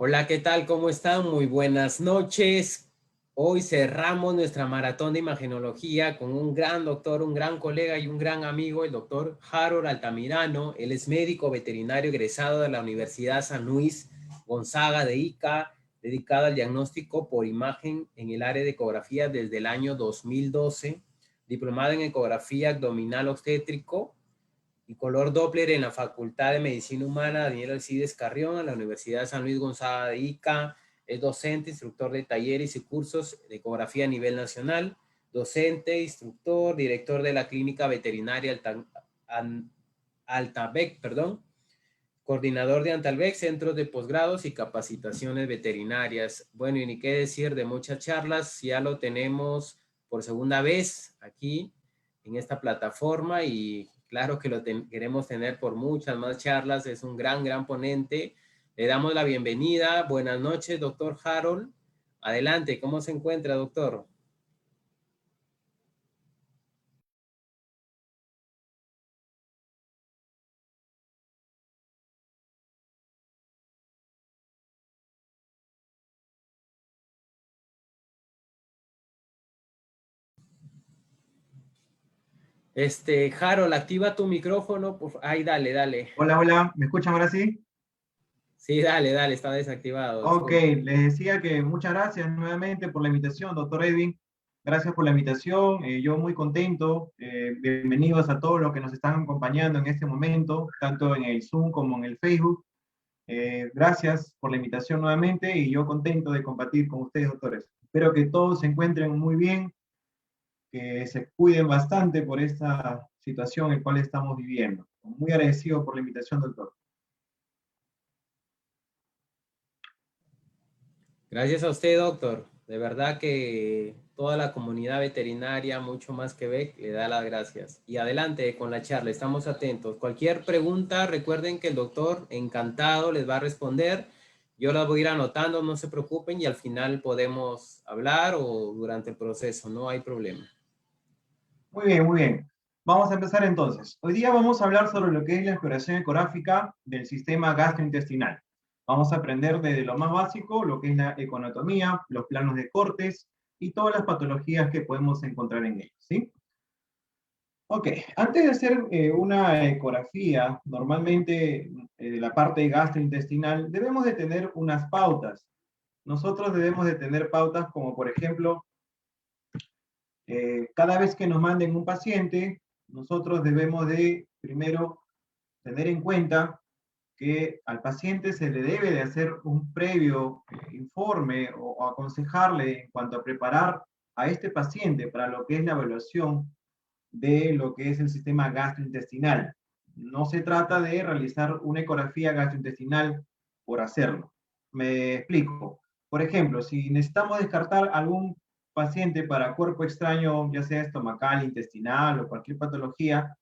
Hola, ¿qué tal? ¿Cómo están? Muy buenas noches. Hoy cerramos nuestra maratón de imagenología con un gran doctor, un gran colega y un gran amigo, el doctor Harold Altamirano. Él es médico veterinario egresado de la Universidad San Luis Gonzaga de Ica, dedicado al diagnóstico por imagen en el área de ecografía desde el año 2012, diplomado en ecografía abdominal obstétrico y color Doppler en la Facultad de Medicina Humana Daniel Alcides Carrión, en la Universidad de San Luis Gonzaga de Ica. Es docente, instructor de talleres y cursos de ecografía a nivel nacional, docente, instructor, director de la Clínica Veterinaria Altabec, coordinador de Antalbec, centros de posgrados y capacitaciones veterinarias. Bueno, y ni qué decir de muchas charlas, ya lo tenemos por segunda vez aquí en esta plataforma y claro que queremos tener por muchas más charlas, es un gran ponente. Le damos la bienvenida. Buenas noches, doctor Harold. Adelante, ¿cómo se encuentra, doctor? Harold, activa tu micrófono. Ahí, dale. Hola, hola, ¿me escuchan ahora sí? Sí, dale, está desactivado, Ok, disculpe. les decía que muchas gracias nuevamente por la invitación, doctor Edwin. Gracias por la invitación, yo muy contento. Bienvenidos a todos los que nos están acompañando en este momento, tanto en el Zoom como en el Facebook. Gracias por la invitación nuevamente y yo contento de compartir con ustedes, doctores. Espero que todos se encuentren muy bien, que se cuiden bastante por esta situación en la cual estamos viviendo. Muy agradecido por la invitación, doctor. Gracias a usted, doctor. De verdad que toda la comunidad veterinaria, mucho más que ve, le da las gracias. Y adelante con la charla, estamos atentos. Cualquier pregunta, recuerden que el doctor encantado les va a responder. Yo las voy a ir anotando, no se preocupen, y al final podemos hablar o durante el proceso, no hay problema. Muy bien, muy bien. Vamos a empezar entonces. Hoy día vamos a hablar sobre lo que es la exploración ecográfica del sistema gastrointestinal. Vamos a aprender desde lo más básico, lo que es la ecoanatomía, los planos de cortes y todas las patologías que podemos encontrar en ellos, ¿sí? Ok, antes de hacer una ecografía, normalmente de la parte gastrointestinal, debemos de tener unas pautas. Nosotros debemos de tener pautas como, por ejemplo, cada vez que nos manden un paciente, nosotros debemos de primero tener en cuenta que al paciente se le debe de hacer un previo informe o aconsejarle en cuanto a preparar a este paciente para lo que es la evaluación de lo que es el sistema gastrointestinal. No se trata de realizar una ecografía gastrointestinal por hacerlo. Me explico. Por ejemplo, si necesitamos descartar algún paciente para cuerpo extraño, ya sea estomacal, intestinal o cualquier patología,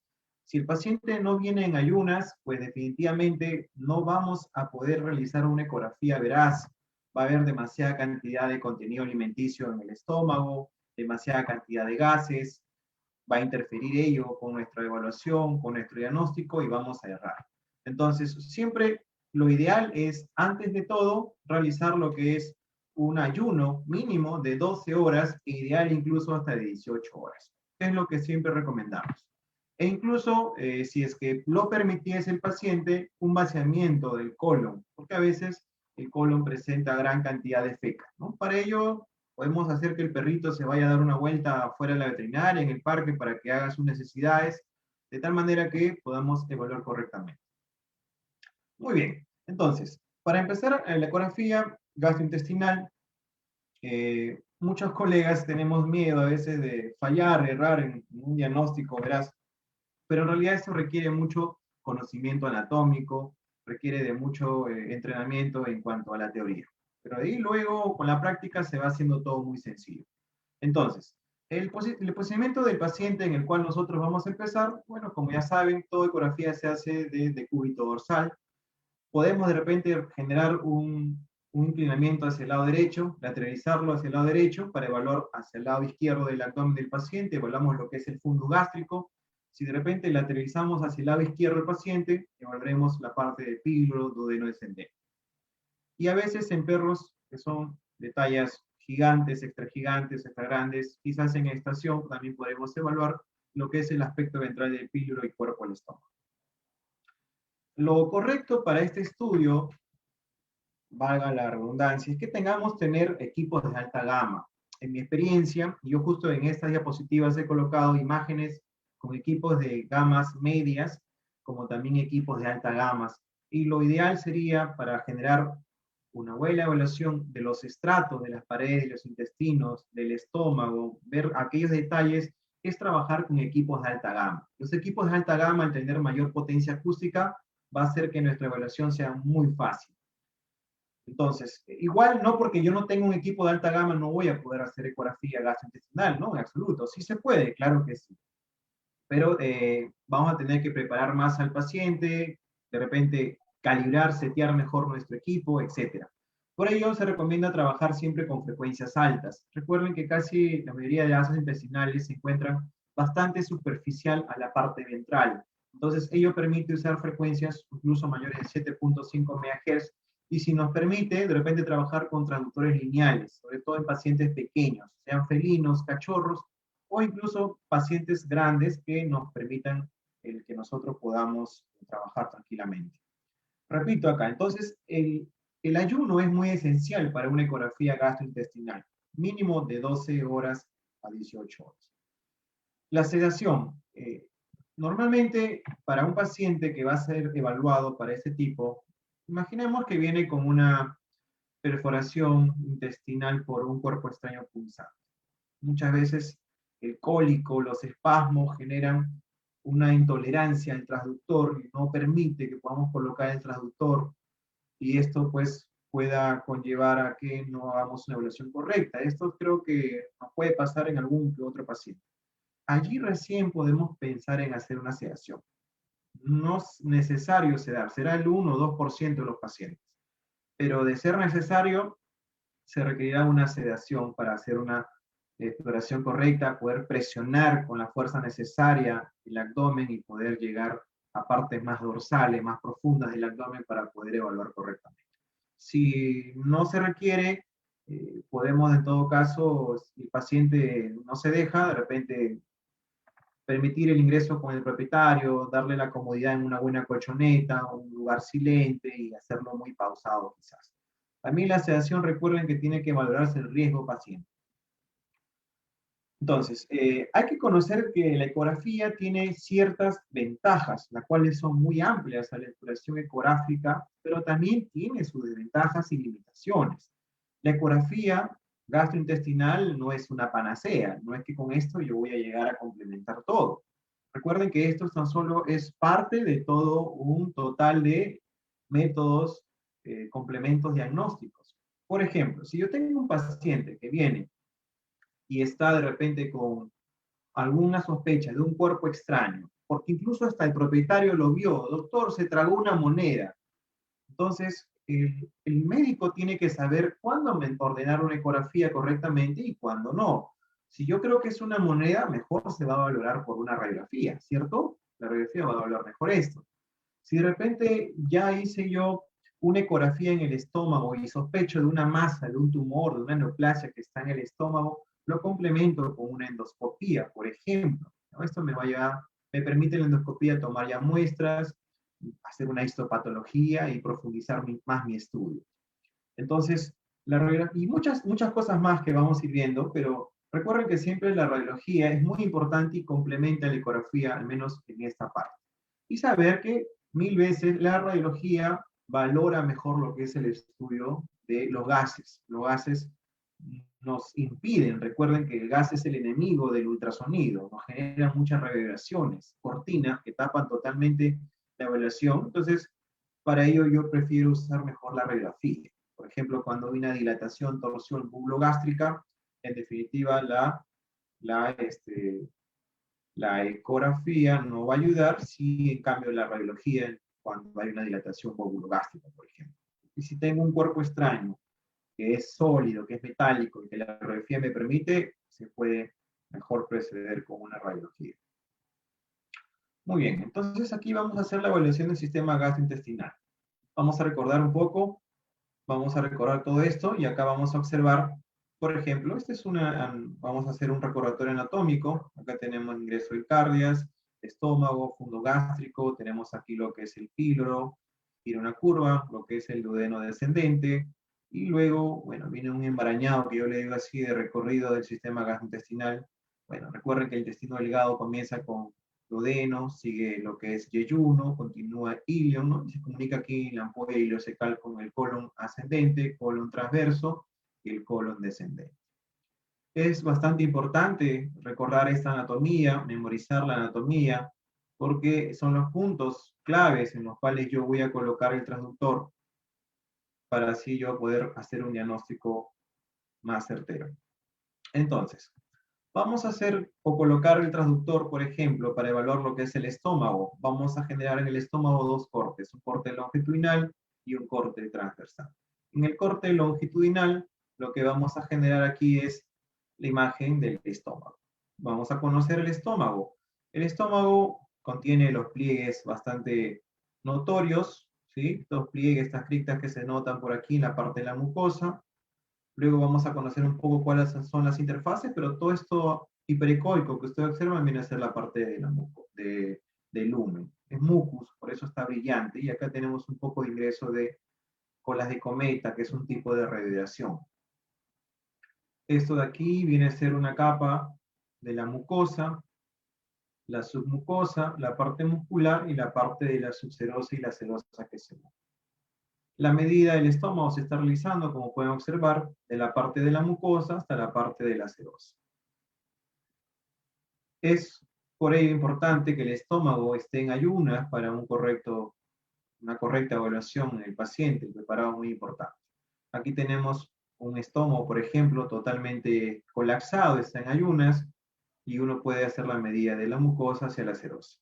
si el paciente no viene en ayunas, pues definitivamente no vamos a poder realizar una ecografía veraz. Va a haber demasiada cantidad de contenido alimenticio en el estómago, demasiada cantidad de gases, va a interferir ello con nuestra evaluación, con nuestro diagnóstico y vamos a errar. Entonces, siempre lo ideal es, antes de todo, realizar lo que es un ayuno mínimo de 12 horas, e ideal incluso hasta de 18 horas. Es lo que siempre recomendamos. E incluso, si es que lo permitiese el paciente, un vaciamiento del colon, porque a veces el colon presenta gran cantidad de feca, ¿no? Para ello, podemos hacer que el perrito se vaya a dar una vuelta fuera de la veterinaria, en el parque, para que haga sus necesidades, de tal manera que podamos evaluar correctamente. Muy bien, entonces, para empezar la ecografía gastrointestinal, muchos colegas tenemos miedo a veces de fallar, errar en un diagnóstico, verás, pero en realidad eso requiere mucho conocimiento anatómico, requiere de mucho entrenamiento en cuanto a la teoría. Pero ahí luego, con la práctica, se va haciendo todo muy sencillo. Entonces, el procedimiento del paciente en el cual nosotros vamos a empezar, bueno, como ya saben, toda ecografía se hace de decúbito dorsal. Podemos de repente generar un inclinamiento hacia el lado derecho, lateralizarlo hacia el lado derecho para evaluar hacia el lado izquierdo del abdomen del paciente, evaluamos lo que es el fundus gástrico. Si de repente lateralizamos hacia el lado izquierdo del paciente, evaluaremos la parte del píloro, duodeno descendente. y a veces en perros que son de tallas gigantes, extra grandes, quizás en estación también podemos evaluar lo que es el aspecto ventral del píloro y cuerpo del estómago. Lo correcto para este estudio, valga la redundancia, es que tener equipos de alta gama. En mi experiencia, yo justo en estas diapositivas he colocado imágenes con equipos de gamas medias, como también equipos de alta gama. Y lo ideal sería para generar una buena evaluación de los estratos de las paredes, de los intestinos, del estómago, ver aquellos detalles, es trabajar con equipos de alta gama. Los equipos de alta gama, al tener mayor potencia acústica, va a hacer que nuestra evaluación sea muy fácil. Entonces, igual no porque yo no tengo un equipo de alta gama no voy a poder hacer ecografía gastrointestinal, ¿no? En absoluto. Sí se puede, claro que sí. Pero vamos a tener que preparar más al paciente, de repente calibrar, setear mejor nuestro equipo, etc. Por ello se recomienda trabajar siempre con frecuencias altas. Recuerden que casi la mayoría de gases intestinales se encuentran bastante superficial a la parte ventral. Entonces, ello permite usar frecuencias incluso mayores de 7.5 MHz y si nos permite, de repente, trabajar con traductores lineales, sobre todo en pacientes pequeños, sean felinos, cachorros, o incluso pacientes grandes que nos permitan el que nosotros podamos trabajar tranquilamente. Repito acá, entonces, el ayuno es muy esencial para una ecografía gastrointestinal, mínimo de 12 horas a 18 horas. La sedación. Normalmente, para un paciente que va a ser evaluado para este tipo, imaginemos que viene con una perforación intestinal por un cuerpo extraño punzante. Muchas veces el cólico, los espasmos generan una intolerancia al transductor y no permite que podamos colocar el transductor y esto pues pueda conllevar a que no hagamos una evaluación correcta. Esto creo que nos puede pasar en algún que otro paciente. Allí recién podemos pensar en hacer una sedación. No es necesario sedar, será el 1 o 2% de los pacientes. Pero de ser necesario, se requerirá una sedación para hacer una exploración correcta, poder presionar con la fuerza necesaria el abdomen y poder llegar a partes más dorsales, más profundas del abdomen para poder evaluar correctamente. Si no se requiere, podemos en todo caso, si el paciente no se deja, de repente permitir el ingreso con el propietario, darle la comodidad en una buena colchoneta, un lugar silente y hacerlo muy pausado quizás. También la sedación, recuerden que tiene que valorarse el riesgo paciente. Entonces, hay que conocer que la ecografía tiene ciertas ventajas, las cuales son muy amplias a la exploración ecográfica, pero también tiene sus desventajas y limitaciones. La ecografía gastrointestinal no es una panacea, no es que con esto yo voy a llegar a complementar todo. Recuerden que esto tan solo es parte de todo un total de métodos, complementos diagnósticos. Por ejemplo, si yo tengo un paciente que viene y está de repente con alguna sospecha de un cuerpo extraño, porque incluso hasta el propietario lo vio, doctor, se tragó una moneda. Entonces, el médico tiene que saber cuándo ordenar una ecografía correctamente y cuándo no. Si yo creo que es una moneda, mejor se va a valorar por una radiografía, ¿cierto? La radiografía va a valorar mejor esto. Si de repente ya hice yo una ecografía en el estómago y sospecho de una masa, de un tumor, de una neoplasia que está en el estómago, lo complemento con una endoscopía, por ejemplo. ¿No? Esto me permite la endoscopía tomar ya muestras, hacer una histopatología y profundizar más mi estudio. Entonces, y muchas cosas más que vamos a ir viendo, pero recuerden que siempre la radiología es muy importante y complementa la ecografía, al menos en esta parte. Y saber que 1000 veces la radiología valora mejor lo que es el estudio de los gases. Los gases nos impiden, recuerden que el gas es el enemigo del ultrasonido, nos generan muchas reverberaciones, cortinas que tapan totalmente la evaluación. Entonces, para ello yo prefiero usar mejor la radiografía. Por ejemplo, cuando hay una dilatación, torsión bulogástrica, en definitiva la ecografía no va a ayudar, si en cambio la radiología, cuando hay una dilatación bulogástrica, por ejemplo. Y si tengo un cuerpo extraño, que es sólido, que es metálico, y que la radiografía me permite, se puede mejor proceder con una radiología. Muy bien, entonces aquí vamos a hacer la evaluación del sistema gastrointestinal. Vamos a recordar un poco Vamos a recordar todo esto y acá vamos a observar, por ejemplo, vamos a hacer un recordatorio anatómico. Acá tenemos ingreso del cardias, estómago, fondo gástrico, tenemos aquí lo que es el píloro, tiene una curva, lo que es el duodeno descendente, y luego, bueno, viene un embarañado que yo le digo así de recorrido del sistema gastrointestinal. Bueno, recuerden que el intestino delgado comienza con duodeno, sigue lo que es yeyuno, continúa ilion, ¿no? Y se comunica aquí la ampolla ileocecal con el colon ascendente, colon transverso y el colon descendente. Es bastante importante recordar esta anatomía, memorizar la anatomía, porque son los puntos claves en los cuales yo voy a colocar el transductor para así yo poder hacer un diagnóstico más certero. Entonces, vamos a hacer o colocar el transductor, por ejemplo, para evaluar lo que es el estómago. Vamos a generar en el estómago dos cortes, un corte longitudinal y un corte transversal. En el corte longitudinal, lo que vamos a generar aquí es la imagen del estómago. Vamos a conocer el estómago. El estómago contiene los pliegues bastante notorios, ¿sí? Los pliegues, estas criptas que se notan por aquí en la parte de la mucosa. Luego vamos a conocer un poco cuáles son las interfaces, pero todo esto hiperecoico que ustedes observan viene a ser la parte del lumen. Es mucus, por eso está brillante. Y acá tenemos un poco de ingreso de colas de cometa, que es un tipo de radiación. Esto de aquí viene a ser una capa de la mucosa, la submucosa, la parte muscular y la parte de la subserosa y la serosa que se mueve. La medida del estómago se está realizando, como pueden observar, de la parte de la mucosa hasta la parte de la serosa. Es por ello importante que el estómago esté en ayunas para una correcta evaluación en el paciente. El preparado es muy importante. Aquí tenemos un estómago, por ejemplo, totalmente colapsado, está en ayunas, y uno puede hacer la medida de la mucosa hacia la serosa.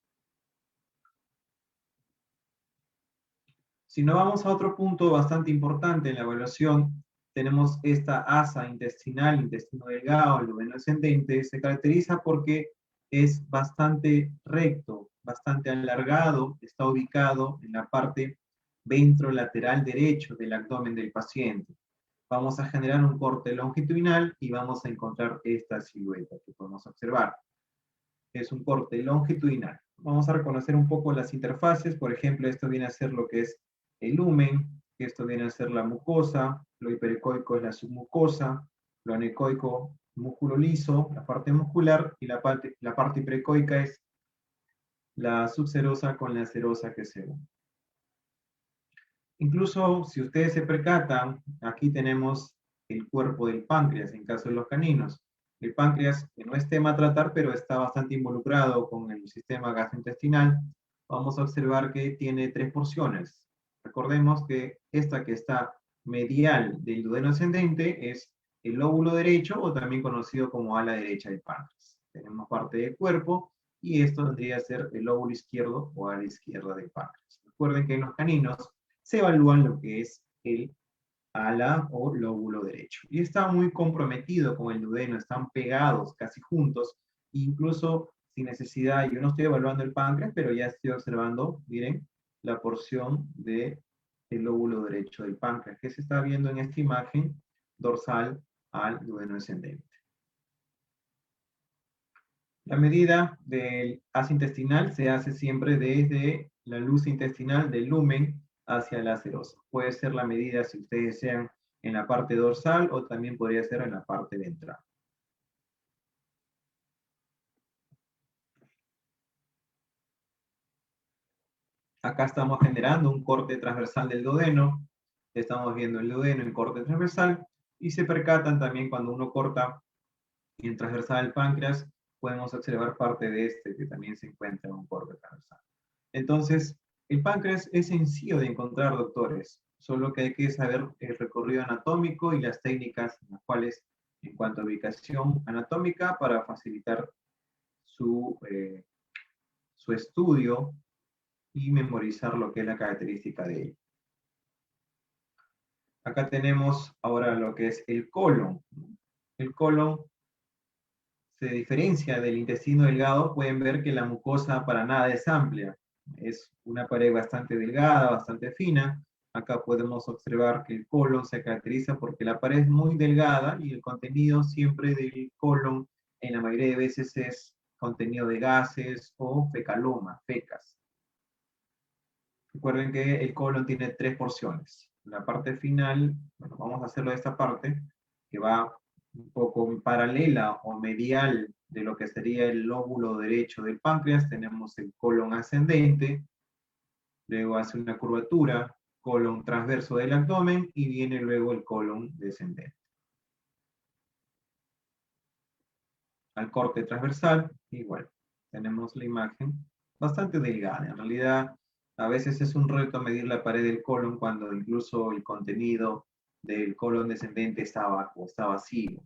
Si nos vamos a otro punto bastante importante en la evaluación, tenemos esta asa intestinal, intestino delgado, el duodeno ascendente, se caracteriza porque es bastante recto, bastante alargado, está ubicado en la parte ventrolateral derecho del abdomen del paciente. Vamos a generar un corte longitudinal y vamos a encontrar esta silueta que podemos observar. Es un corte longitudinal. Vamos a reconocer un poco las interfaces. Por ejemplo, esto viene a ser lo que es el lumen, esto viene a ser la mucosa, lo hiperecoico es la submucosa, lo anecoico, músculo liso, la parte muscular, y la parte hiperecoica es la subserosa con la serosa que se une. Incluso si ustedes se percatan, aquí tenemos el cuerpo del páncreas en caso de los caninos. El páncreas, que no es tema a tratar, pero está bastante involucrado con el sistema gastrointestinal, vamos a observar que tiene tres porciones. Recordemos que esta que está medial del duodeno ascendente es el lóbulo derecho, o también conocido como ala derecha del páncreas. Tenemos parte del cuerpo, y esto vendría a ser el lóbulo izquierdo o ala izquierda del páncreas. Recuerden que en los caninos se evalúan lo que es el ala o lóbulo derecho. Y está muy comprometido con el duodeno, están pegados casi juntos, incluso sin necesidad. Yo no estoy evaluando el páncreas, pero ya estoy observando, miren, la porción del lóbulo derecho del páncreas, que se está viendo en esta imagen dorsal al duodeno ascendente. La medida del asa intestinal se hace siempre desde la luz intestinal del lumen hacia la serosa. Puede ser la medida, si ustedes desean, en la parte dorsal, o también podría ser en la parte ventral. Acá estamos generando un corte transversal del duodeno. Estamos viendo el duodeno en corte transversal, y se percatan también cuando uno corta en transversal del páncreas, podemos observar parte de este que también se encuentra en un corte transversal. Entonces, el páncreas es sencillo de encontrar, doctores, solo que hay que saber el recorrido anatómico y las técnicas en las cuales, en cuanto a ubicación anatómica, para facilitar su estudio y memorizar lo que es la característica de ello. Acá tenemos ahora lo que es el colon. El colon se diferencia del intestino delgado. Pueden ver que la mucosa para nada es amplia. Es una pared bastante delgada, bastante fina. Acá podemos observar que el colon se caracteriza porque la pared es muy delgada y el contenido siempre del colon en la mayoría de veces es contenido de gases o fecaloma, fecas. Recuerden que el colon tiene 3 porciones. La parte final, bueno, vamos a hacerlo de esta parte, que va un poco paralela o medial de lo que sería el lóbulo derecho del páncreas. Tenemos el colon ascendente, luego hace una curvatura, colon transverso del abdomen y viene luego el colon descendente. Al corte transversal, igual, tenemos la imagen bastante delgada. En realidad, a veces es un reto medir la pared del colon cuando incluso el contenido del colon descendente está abajo, está vacío.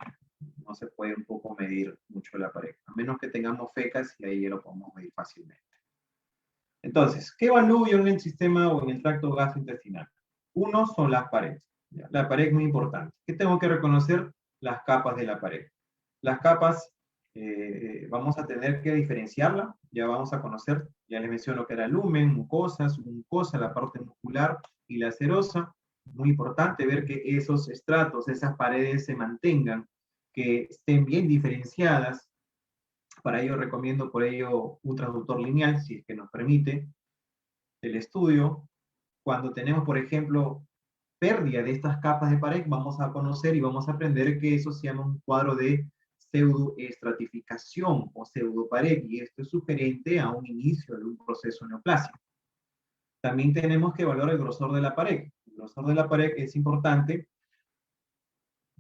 No se puede un poco medir mucho la pared, a menos que tengamos fecas y ahí ya lo podemos medir fácilmente. Entonces, ¿qué evalúo yo en el sistema o en el tracto gastrointestinal? Uno son las paredes. La pared es muy importante. ¿Qué tengo que reconocer? Las capas de la pared. Las capas vamos a tener que diferenciarla. Ya vamos a conocer, ya les menciono que era lumen, mucosa, submucosa, la parte muscular y la serosa. Muy importante ver que esos estratos, esas paredes se mantengan, que estén bien diferenciadas. Para ello recomiendo por ello un traductor lineal, si es que nos permite el estudio. Cuando tenemos, por ejemplo, pérdida de estas capas de pared, vamos a conocer y vamos a aprender que eso se llama un cuadro de pseudoestratificación o pseudopared, y esto es sugerente a un inicio de un proceso neoplásico. También tenemos que evaluar el grosor de la pared. El grosor de la pared es importante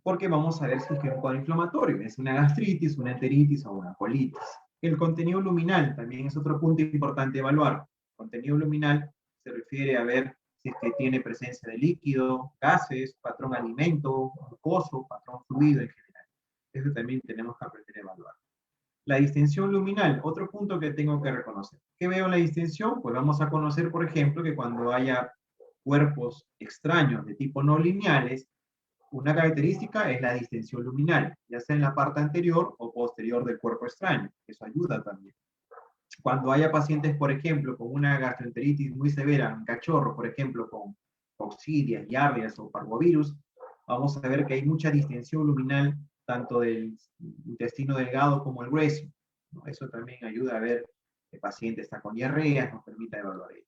porque vamos a ver si es que es un cuadro inflamatorio, es una gastritis, una enteritis o una colitis. El contenido luminal también es otro punto importante evaluar. El contenido luminal se refiere a ver si es que tiene presencia de líquido, gases, patrón alimento, mucoso, patrón fluido en general. Eso también tenemos que aprender a evaluar. La distensión luminal, otro punto que tengo que reconocer. ¿Qué veo en la distensión? Pues vamos a conocer, por ejemplo, que cuando haya cuerpos extraños de tipo no lineales, una característica es la distensión luminal, ya sea en la parte anterior o posterior del cuerpo extraño. Eso ayuda también. Cuando haya pacientes, por ejemplo, con una gastroenteritis muy severa, un cachorro, por ejemplo, con coccidias, giardias o parvovirus, vamos a ver que hay mucha distensión luminal tanto del intestino delgado como el grueso. ¿No? Eso también ayuda a ver que el paciente está con diarrea, nos permite evaluar ello.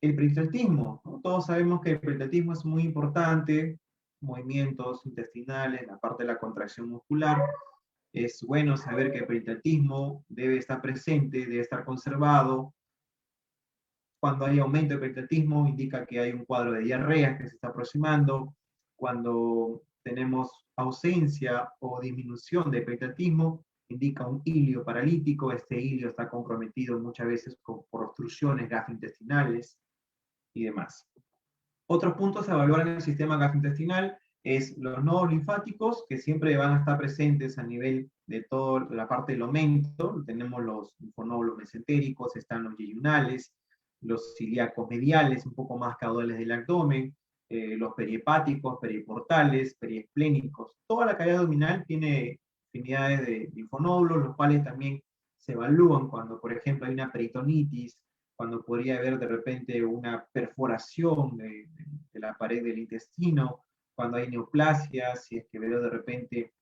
El peristaltismo, ¿no? Todos sabemos que el peristaltismo es muy importante, movimientos intestinales, la parte de la contracción muscular. Es bueno saber que el peristaltismo debe estar presente, debe estar conservado. Cuando hay aumento de peristaltismo, indica que hay un cuadro de diarrea que se está aproximando. Cuando tenemos ausencia o disminución de peristaltismo, indica un hilio paralítico. Este hilio está comprometido muchas veces por obstrucciones gastrointestinales y demás. Otros puntos a evaluar en el sistema gastrointestinal es los nodos linfáticos, que siempre van a estar presentes a nivel de toda la parte del omento. Tenemos los linfonódulos mesentéricos, están los yeyunales, los ciliacos mediales, un poco más caudales del abdomen, los perihepáticos, periportales, periesplénicos. Toda la cavidad abdominal tiene infinidades de linfonódulos, los cuales también se evalúan cuando, por ejemplo, hay una peritonitis, cuando podría haber de repente una perforación de la pared del intestino, cuando hay neoplasias, si es que veo de repente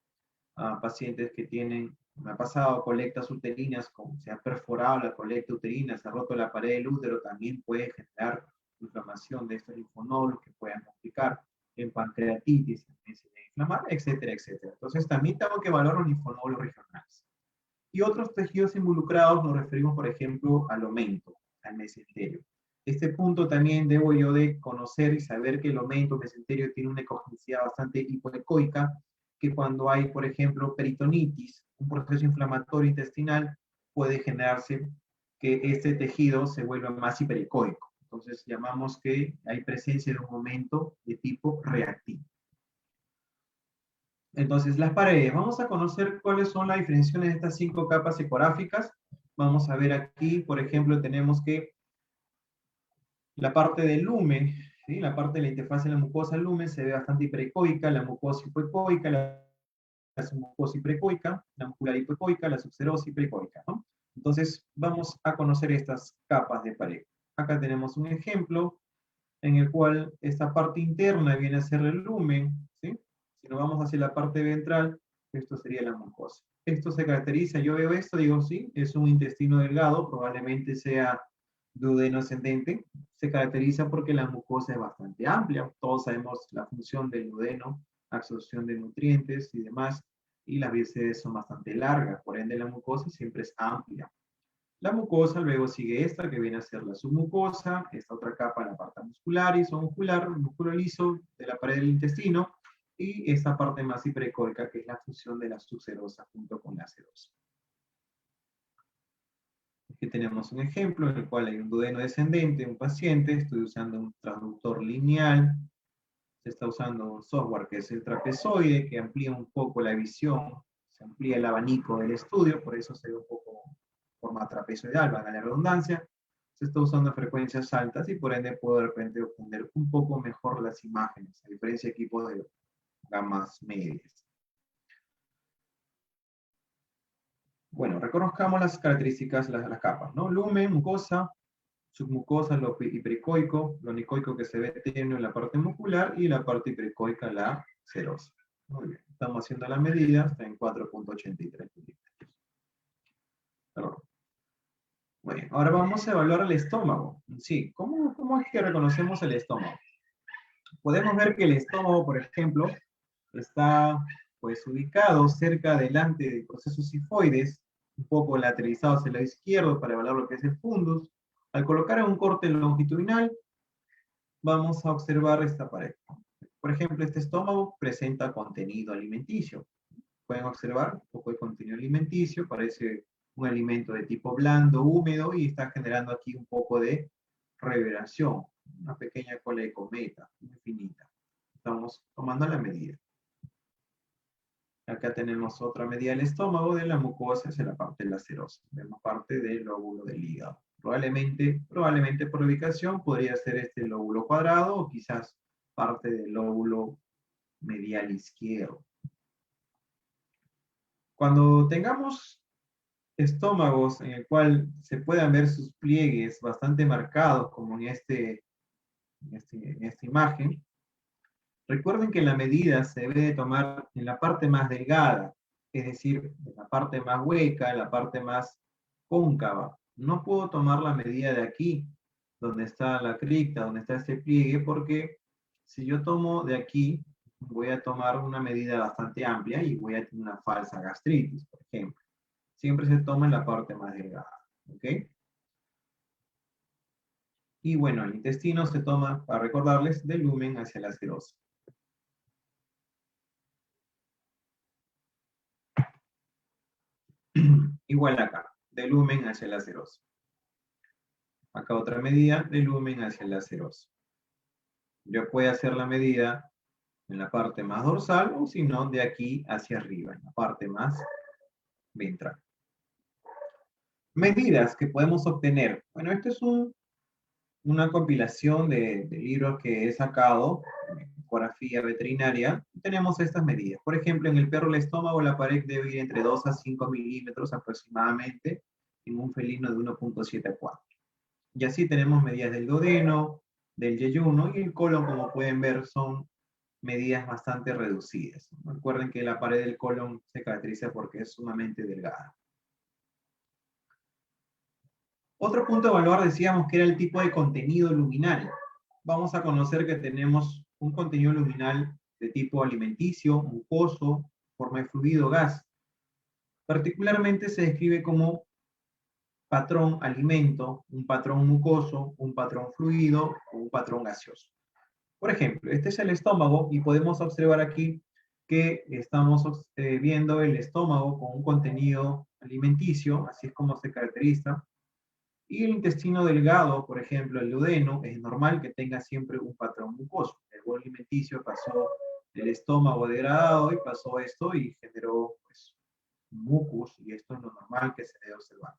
a pacientes que tienen, me ha pasado colectas uterinas, como se ha perforado la colecta uterina, se ha roto la pared del útero, también puede generar inflamación de estos linfonódulos que puedan complicar en pancreatitis, también se debe inflamar, etcétera, etcétera. Entonces también tengo que evaluar los linfonódulos regionales. Y otros tejidos involucrados nos referimos, por ejemplo, al omento, al mesenterio. Este punto también debo yo de conocer y saber que el omento, mesenterio, tiene una ecogenicidad bastante hipoecoica, que cuando hay, por ejemplo, peritonitis, un proceso inflamatorio intestinal, puede generarse que este tejido se vuelva más hiperecoico. Entonces llamamos que hay presencia de un omento de tipo reactivo. Entonces, las paredes. Vamos a conocer cuáles son las diferenciaciones de estas 5 capas ecoráficas. Vamos a ver aquí, por ejemplo, tenemos que la parte del lumen, ¿sí? La parte de la interfaz de la mucosa lumen se ve bastante hiperecoica, la mucosa hipoecoica, la submucosa hiperecoica, la muscular hipoecoica, la subserosa hiperecoica, ¿no? Entonces, vamos a conocer estas capas de pared. Acá tenemos un ejemplo en el cual esta parte interna viene a ser el lumen, ¿sí? Si nos vamos hacia la parte ventral, esto sería la mucosa. Esto se caracteriza, yo veo esto, digo, sí, es un intestino delgado, probablemente sea duodeno ascendente. Se caracteriza porque la mucosa es bastante amplia. Todos sabemos la función del duodeno, absorción de nutrientes y demás, y las vías son bastante largas, por ende la mucosa siempre es amplia. La mucosa, luego sigue esta, que viene a ser la submucosa, esta otra capa, la parte muscular y muscular, el músculo liso de la pared del intestino, y esta parte más hiperecoica, que es la fusión de la subserosa junto con la serosa. Aquí tenemos un ejemplo en el cual hay un duodeno descendente, un paciente, estoy usando un traductor lineal, se está usando un software que es el trapezoide, que amplía un poco la visión, se amplía el abanico del estudio, por eso se ve un poco forma trapezoidal, valga la redundancia. Se está usando a frecuencias altas y por ende puedo de repente obtener un poco mejor las imágenes, a diferencia de equipos de gamas medias. Bueno, reconozcamos las características, las capas, ¿no? Lumen, mucosa, submucosa, lo hiperecoico, lo anicoico que se ve tenue en la parte muscular y la parte hiperecoica, la serosa. Muy bien, estamos haciendo la medida, está en 4.83 milímetros. Perdón. Bueno, ahora vamos a evaluar el estómago. Sí, ¿cómo es que reconocemos el estómago? Podemos ver que el estómago, por ejemplo, está pues ubicado cerca delante del proceso sifoides, un poco lateralizado hacia el lado izquierdo para evaluar lo que es el fundus. Al colocar un corte longitudinal, vamos a observar esta pared. Por ejemplo, este estómago presenta contenido alimenticio. Pueden observar un poco de contenido alimenticio, parece un alimento de tipo blando, húmedo, y está generando aquí un poco de reverberación, una pequeña cola de cometa, infinita. Estamos tomando la medida. Acá tenemos otra medida del estómago, de la mucosa hacia la parte de la serosa. Vemos parte del lóbulo del hígado. Probablemente por ubicación podría ser este lóbulo cuadrado o quizás parte del lóbulo medial izquierdo. Cuando tengamos estómagos en el cual se puedan ver sus pliegues bastante marcados, como en esta imagen, recuerden que la medida se debe de tomar en la parte más delgada, es decir, en la parte más hueca, en la parte más cóncava. No puedo tomar la medida de aquí, donde está la cripta, donde está este pliegue, porque si yo tomo de aquí, voy a tomar una medida bastante amplia y voy a tener una falsa gastritis, por ejemplo. Siempre se toma en la parte más delgada, ¿ok? Y bueno, el intestino se toma, para recordarles, del lumen hacia la serosa. Igual acá, del lumen hacia la serosa. Acá otra medida, del lumen hacia la serosa. Yo puedo hacer la medida en la parte más dorsal o si no, de aquí hacia arriba, en la parte más ventral. Medidas que podemos obtener. Bueno, esto es una compilación de libros que he sacado, ecografía veterinaria. Tenemos estas medidas. Por ejemplo, en el perro el estómago, la pared debe ir entre 2 a 5 milímetros aproximadamente, en un felino de 1.7 a 4. Y así tenemos medidas del duodeno, del yeyuno, y el colon, como pueden ver, son medidas bastante reducidas. Recuerden que la pared del colon se caracteriza porque es sumamente delgada. Otro punto a evaluar, decíamos que era el tipo de contenido luminal. Vamos a conocer que tenemos un contenido luminal de tipo alimenticio, mucoso, forma de fluido, gas. Particularmente se describe como patrón alimento, un patrón mucoso, un patrón fluido o un patrón gaseoso. Por ejemplo, este es el estómago y podemos observar aquí que estamos viendo el estómago con un contenido alimenticio, así es como se caracteriza. Y el intestino delgado, por ejemplo, el duodeno, es normal que tenga siempre un patrón mucoso. El bolo alimenticio pasó del estómago degradado y pasó esto y generó pues, mucus, y esto es lo normal que se debe observar.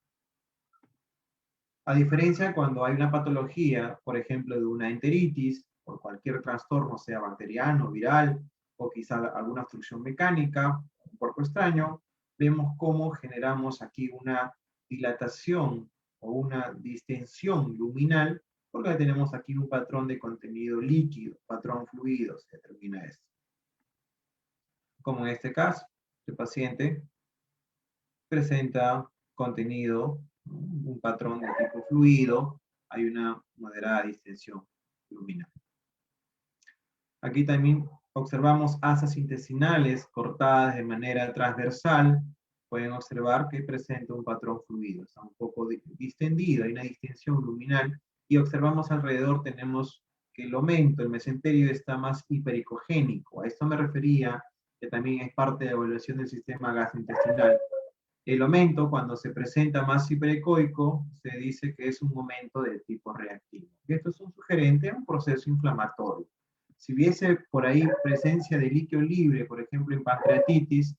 A diferencia cuando hay una patología, por ejemplo, de una enteritis, por cualquier trastorno, sea bacteriano, viral, o quizá alguna obstrucción mecánica, un cuerpo extraño, vemos cómo generamos aquí una dilatación o una distensión luminal porque tenemos aquí un patrón de contenido líquido, patrón fluido, se determina esto. Como en este caso, el paciente presenta contenido, un patrón de tipo fluido, hay una moderada distensión luminal. Aquí también observamos asas intestinales cortadas de manera transversal. Pueden observar que presenta un patrón fluido, está un poco distendido, hay una distensión luminal. Y observamos alrededor, tenemos que el omento, el mesenterio está más hipericogénico. A esto me refería, que también es parte de la evaluación del sistema gastrointestinal. El aumento, cuando se presenta más hiperecoico, se dice que es un momento de tipo reactivo. Y esto es un sugerente a un proceso inflamatorio. Si hubiese por ahí presencia de líquido libre, por ejemplo en pancreatitis,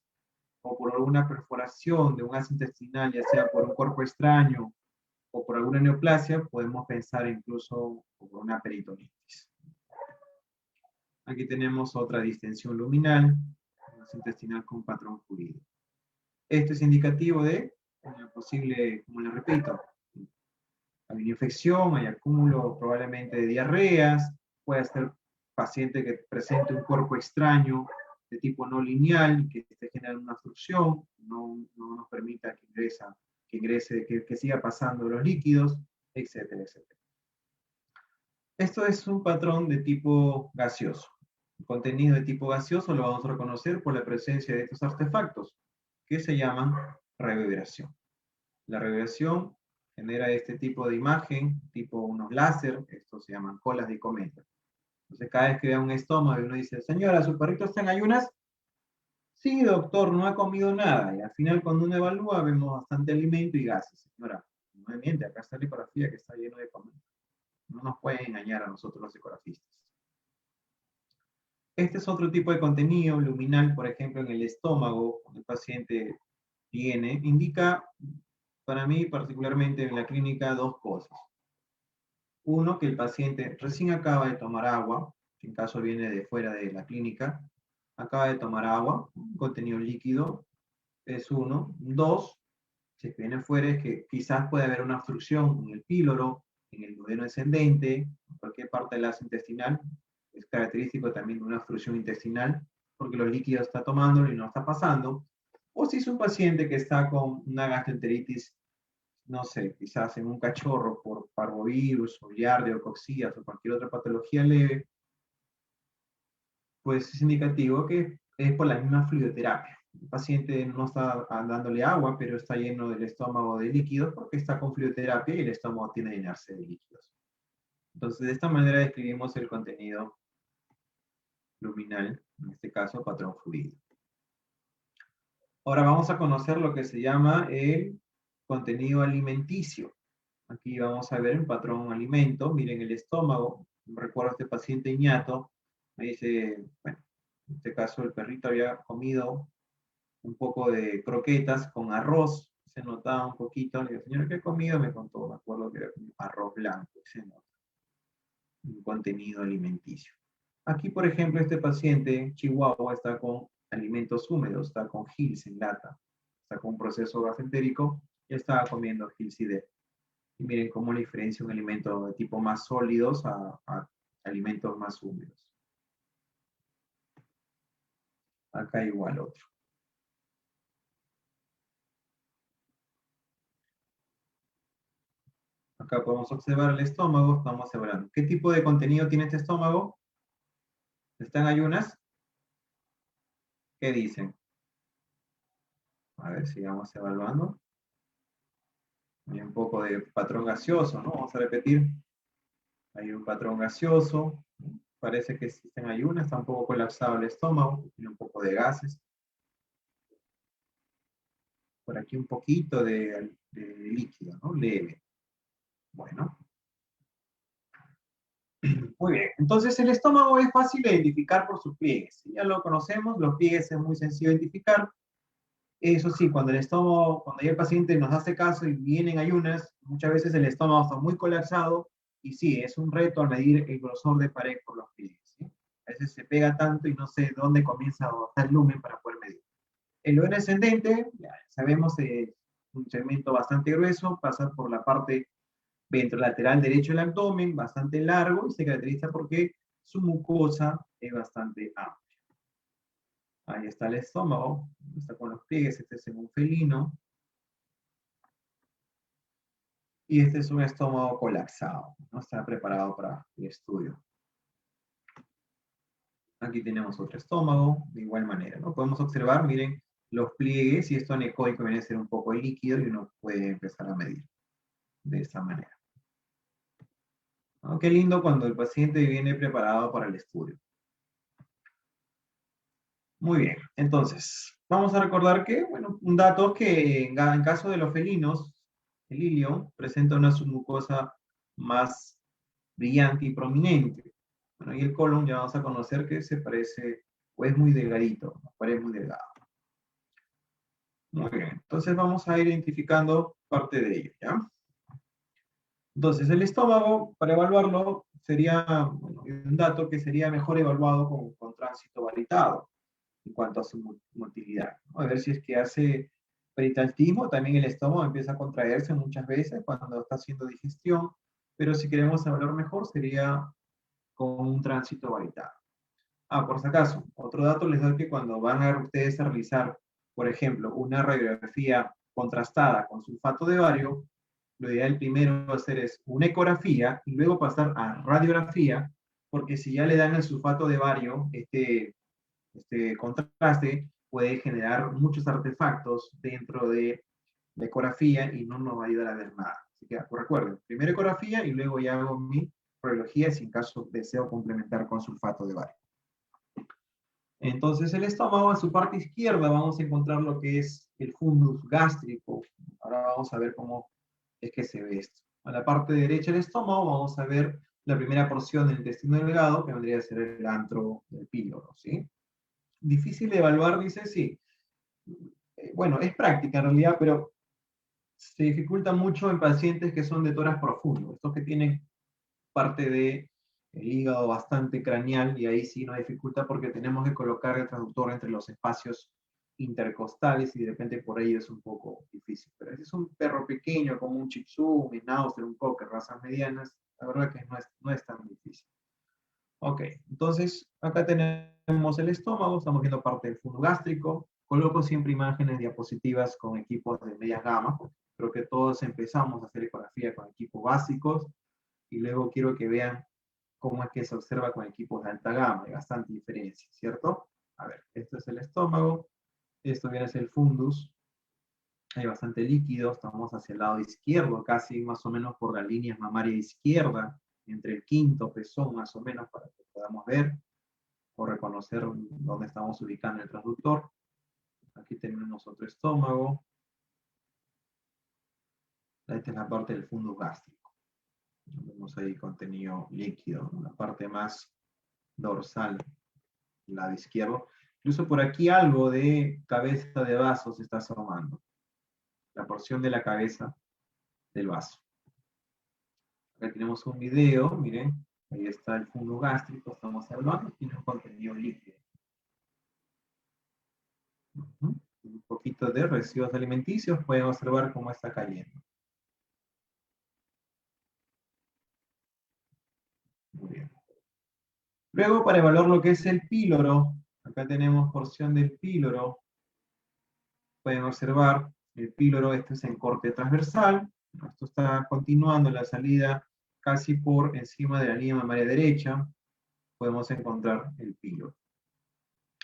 o por alguna perforación de un asa intestinal, ya sea por un cuerpo extraño o por alguna neoplasia, podemos pensar incluso por una peritonitis. Aquí tenemos otra distensión luminal, asa intestinal con patrón fluido. Esto es indicativo de una posible, como les repito, hay una infección, hay acúmulo probablemente de diarreas, puede ser paciente que presente un cuerpo extraño de tipo no lineal, que esté generando una obstrucción, no nos permita que siga pasando los líquidos, etcétera, etcétera. Esto es un patrón de tipo gaseoso. El contenido de tipo gaseoso lo vamos a reconocer por la presencia de estos artefactos, que se llaman reverberación. La reverberación genera este tipo de imagen, tipo unos láser, estos se llaman colas de cometa. Entonces cada vez que vea un estómago y uno dice, señora, ¿su perrito está en ayunas? Sí, doctor, no ha comido nada. Y al final cuando uno evalúa vemos bastante alimento y gases. Señora, no me miente, acá está la ecografía que está lleno de cometa. No nos pueden engañar a nosotros los ecografistas. Este es otro tipo de contenido luminal, por ejemplo, en el estómago, cuando el paciente tiene, indica, para mí particularmente en la clínica, dos cosas. Uno, que el paciente recién acaba de tomar agua, en caso viene de fuera de la clínica, acaba de tomar agua, contenido líquido, es uno. Dos, si viene fuera es que quizás puede haber una obstrucción en el píloro, en el duodeno descendente, en cualquier parte del asa intestinal. Es característico también de una obstrucción intestinal, porque los líquidos está tomando y no está pasando. O si es un paciente que está con una gastroenteritis, no sé, quizás en un cachorro por parvovirus o giardia o coxías o cualquier otra patología leve, pues es indicativo que es por la misma fluidoterapia. El paciente no está dándole agua, pero está lleno del estómago de líquidos porque está con fluidoterapia y el estómago tiene que llenarse de líquidos. Entonces, de esta manera describimos el contenido luminal, en este caso patrón fluido. Ahora vamos a conocer lo que se llama el contenido alimenticio. Aquí vamos a ver un patrón alimento. Miren el estómago. Recuerdo a este paciente ñato. Me dice, bueno, en este caso el perrito había comido un poco de croquetas con arroz. Se notaba un poquito. Le digo, señora, ¿qué he comido? Me contó, me acuerdo que era arroz blanco. Se nota. Un contenido alimenticio. Aquí, por ejemplo, este paciente, Chihuahua, está con alimentos húmedos, está con Gils en lata, está con un proceso gasentérico y estaba comiendo Gilsidep. Y miren cómo la diferencia un alimento de tipo más sólidos a alimentos más húmedos. Acá igual otro. Acá podemos observar el estómago, estamos evaluando. ¿Qué tipo de contenido tiene este estómago? ¿Están ayunas? ¿Qué dicen? A ver, sigamos evaluando. Hay un poco de patrón gaseoso, ¿no? Vamos a repetir. Hay un patrón gaseoso. Parece que existen ayunas, está un poco colapsado el estómago, tiene un poco de gases. Por aquí un poquito de líquido, ¿no? Leve. Bueno. Muy bien. Entonces el estómago es fácil de identificar por sus pliegues. Ya lo conocemos, los pliegues es muy sencillo de identificar. Eso sí, cuando el estómago, cuando ya el paciente nos hace caso y viene en ayunas, muchas veces el estómago está muy colapsado y sí, es un reto al medir el grosor de pared por los pliegues. ¿Sí? A veces se pega tanto y no sé dónde comienza a botar el lumen para poder medir. El duodeno ascendente, ya sabemos, es un segmento bastante grueso, pasa por la parte ventrolateral derecho del abdomen, bastante largo, y se caracteriza porque su mucosa es bastante amplia. Ahí está el estómago, está con los pliegues, este es en un felino. Y este es un estómago colapsado, no está preparado para el estudio. Aquí tenemos otro estómago, de igual manera, ¿no? Podemos observar, miren, los pliegues, y esto anecoico viene a ser un poco de líquido, y uno puede empezar a medir de esta manera. ¿No? Qué lindo cuando el paciente viene preparado para el estudio. Muy bien, entonces, vamos a recordar que, bueno, un dato que en caso de los felinos, el ilio presenta una submucosa más brillante y prominente. Bueno, y el colon ya vamos a conocer que se parece, o es muy delgadito, parece muy delgado. Muy bien, entonces vamos a ir identificando parte de ello, ¿ya? Entonces, el estómago, para evaluarlo, sería, bueno, un dato que sería mejor evaluado con tránsito valitado en cuanto a su motilidad, ¿no? A ver si es que hace peritaltismo, también el estómago empieza a contraerse muchas veces cuando está haciendo digestión, pero si queremos evaluar mejor sería con un tránsito valitado. Ah, por si acaso, otro dato les doy que cuando van a ustedes a realizar, por ejemplo, una radiografía contrastada con sulfato de bario, lo ideal primero hacer es una ecografía y luego pasar a radiografía, porque si ya le dan el sulfato de bario, este contraste puede generar muchos artefactos dentro de la ecografía y no nos va a ayudar a ver nada. Así que recuerden, primero ecografía y luego ya hago mi radiología si en caso deseo complementar con sulfato de bario. Entonces el estómago, en su parte izquierda, vamos a encontrar lo que es el fundus gástrico. Ahora vamos a ver cómo es que se ve esto. A la parte derecha del estómago vamos a ver la primera porción del intestino delgado, que vendría a ser el antro del píloro, ¿sí? Difícil de evaluar, dice, sí. Bueno, es práctica en realidad, pero se dificulta mucho en pacientes que son de tórax profundo, estos que tienen parte de el hígado bastante craneal, y ahí sí nos dificulta porque tenemos que colocar el transductor entre los espacios intercostales y de repente por ahí es un poco difícil. Pero si es un perro pequeño como un Shih Tzu, un Schnauzer, un Cocker, razas medianas, la verdad que no es tan difícil. Ok, entonces acá tenemos el estómago, estamos viendo parte del fondo gástrico. Coloco siempre imágenes diapositivas con equipos de medias gamas, porque creo que todos empezamos a hacer ecografía con equipos básicos y luego quiero que vean cómo es que se observa con equipos de alta gama, hay bastante diferencia, ¿cierto? A ver, esto es el estómago, esto viene a ser el fundus, hay bastante líquido, estamos hacia el lado izquierdo, casi más o menos por la línea mamaria izquierda, entre el quinto pezón más o menos, para que podamos ver o reconocer dónde estamos ubicando el transductor. Aquí tenemos otro estómago. Esta es la parte del fundus gástrico. Vemos ahí contenido líquido, la parte más dorsal, lado izquierdo. Incluso por aquí algo de cabeza de vaso se está asomando. La porción de la cabeza del vaso. Acá tenemos un video, miren, ahí está el fundus gástrico, estamos hablando, tiene un contenido líquido. Un poquito de residuos alimenticios, pueden observar cómo está cayendo. Muy bien. Luego, para evaluar lo que es el píloro, acá tenemos porción del píloro. Pueden observar el píloro, este es en corte transversal. Esto está continuando la salida casi por encima de la línea mamaria derecha. Podemos encontrar el píloro.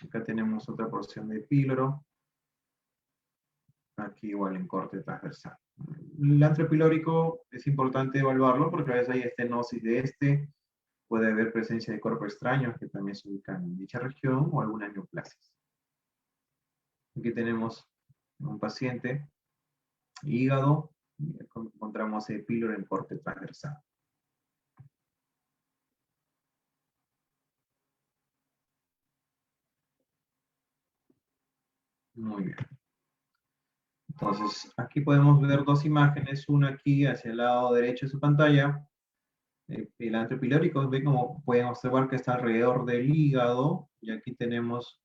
Acá tenemos otra porción de píloro. Aquí igual en corte transversal. El antro pilórico es importante evaluarlo porque a veces hay estenosis de este, puede haber presencia de cuerpos extraños que también se ubican en dicha región o alguna neoplasia. Aquí tenemos un paciente, hígado, y encontramos el píloro en corte transversal. Muy bien. Entonces, aquí podemos ver dos imágenes, una aquí hacia el lado derecho de su pantalla, el antro pilórico, ven como pueden observar que está alrededor del hígado, y aquí tenemos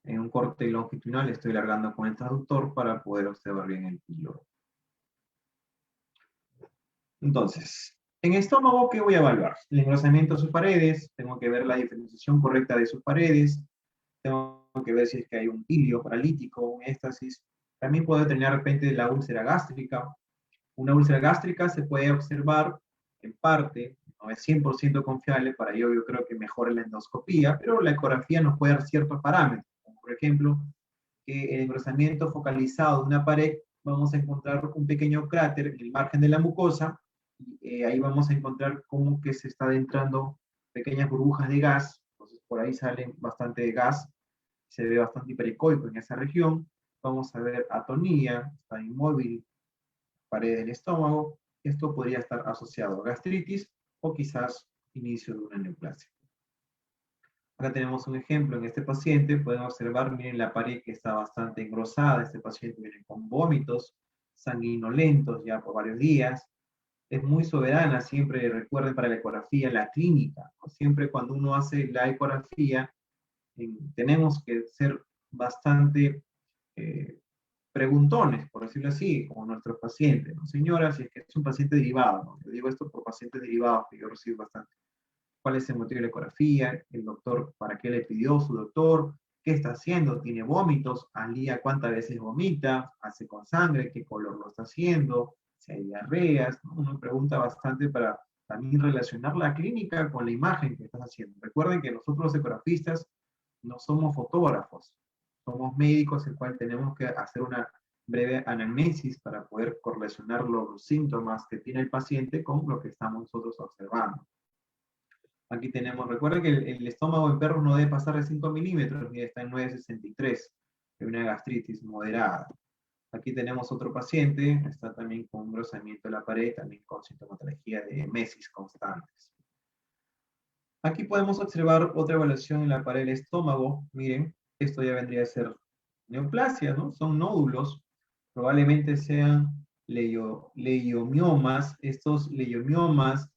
en un corte longitudinal, estoy largando con el transductor para poder observar bien el píloro. Entonces, en estómago, ¿qué voy a evaluar? El engrosamiento de sus paredes, tengo que ver la diferenciación correcta de sus paredes, tengo que ver si es que hay un hilio paralítico, un éstasis. También puedo tener de repente la úlcera gástrica. Una úlcera gástrica se puede observar en parte, no es 100% confiable, para ello yo creo que mejora la endoscopía, pero la ecografía nos puede dar ciertos parámetros, como por ejemplo, que el engrosamiento focalizado de una pared, vamos a encontrar un pequeño cráter en el margen de la mucosa, y ahí vamos a encontrar cómo que se está adentrando pequeñas burbujas de gas, entonces por ahí sale bastante de gas, se ve bastante hiperecoico en esa región. Vamos a ver atonía, está inmóvil, pared del estómago. Esto podría estar asociado a gastritis o quizás inicio de una neoplasia. Acá tenemos un ejemplo en este paciente. Pueden observar, miren la pared que está bastante engrosada. Este paciente viene con vómitos sanguinolentos ya por varios días. Es muy soberana, siempre recuerden para la ecografía, la clínica. Siempre cuando uno hace la ecografía, tenemos que ser bastante preguntones, por decirlo así, como nuestros pacientes, ¿no? Señora, si es que es un paciente derivado, ¿no? Yo digo esto por pacientes derivados que yo recibo bastante. ¿Cuál es el motivo de la ecografía? El doctor, ¿para qué le pidió su doctor? ¿Qué está haciendo? ¿Tiene vómitos? ¿Al día cuántas veces vomita? ¿Hace con sangre? ¿Qué color lo está haciendo? Si hay diarreas, ¿no? Uno pregunta bastante para también relacionar la clínica con la imagen que estás haciendo. Recuerden que nosotros los ecografistas no somos fotógrafos, somos médicos, el cual tenemos que hacer una breve anamnesis para poder correlacionar los síntomas que tiene el paciente con lo que estamos nosotros observando. Aquí tenemos, recuerden que el estómago en perros no debe pasar de 5 milímetros, y está en 9,63, de una gastritis moderada. Aquí tenemos otro paciente, está también con engrosamiento de la pared, también con sintomatología de mesis constantes. Aquí podemos observar otra evaluación en la pared del estómago. Miren, esto ya vendría a ser neoplasia, ¿no? Son nódulos, probablemente sean leiomiomas. Estos leiomiomas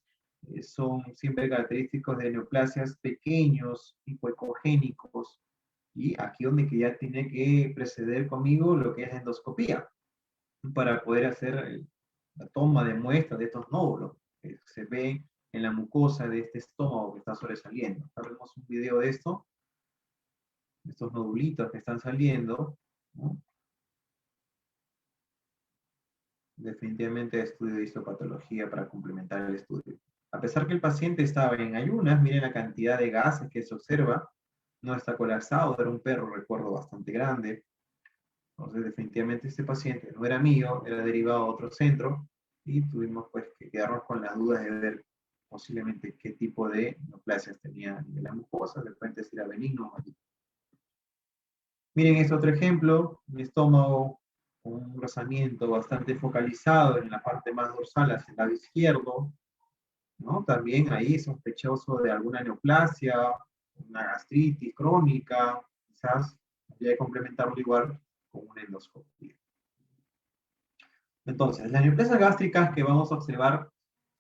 son siempre característicos de neoplasias pequeños, hipoecogénicos, y aquí donde que ya tiene que preceder conmigo lo que es la endoscopía, para poder hacer la toma de muestras de estos nódulos que se ven en la mucosa de este estómago que está sobresaliendo. Acá vemos un video de esto, de estos nodulitos que están saliendo, ¿no? Definitivamente estudio de histopatología para complementar el estudio. A pesar que el paciente estaba en ayunas, miren la cantidad de gases que se observa, no está colapsado, era un perro, recuerdo, bastante grande. Entonces, definitivamente este paciente no era mío, era derivado a otro centro, y tuvimos pues que quedarnos con las dudas de ver posiblemente qué tipo de neoplasias tenía de la mucosa, de repente si era benigno o maligno. Miren este otro ejemplo, un estómago con un rozamiento bastante focalizado en la parte más dorsal hacia el lado izquierdo, ¿no? También ahí sospechoso de alguna neoplasia, una gastritis crónica, quizás habría que complementarlo igual con una endoscopia. Entonces, las neoplasias gástricas que vamos a observar,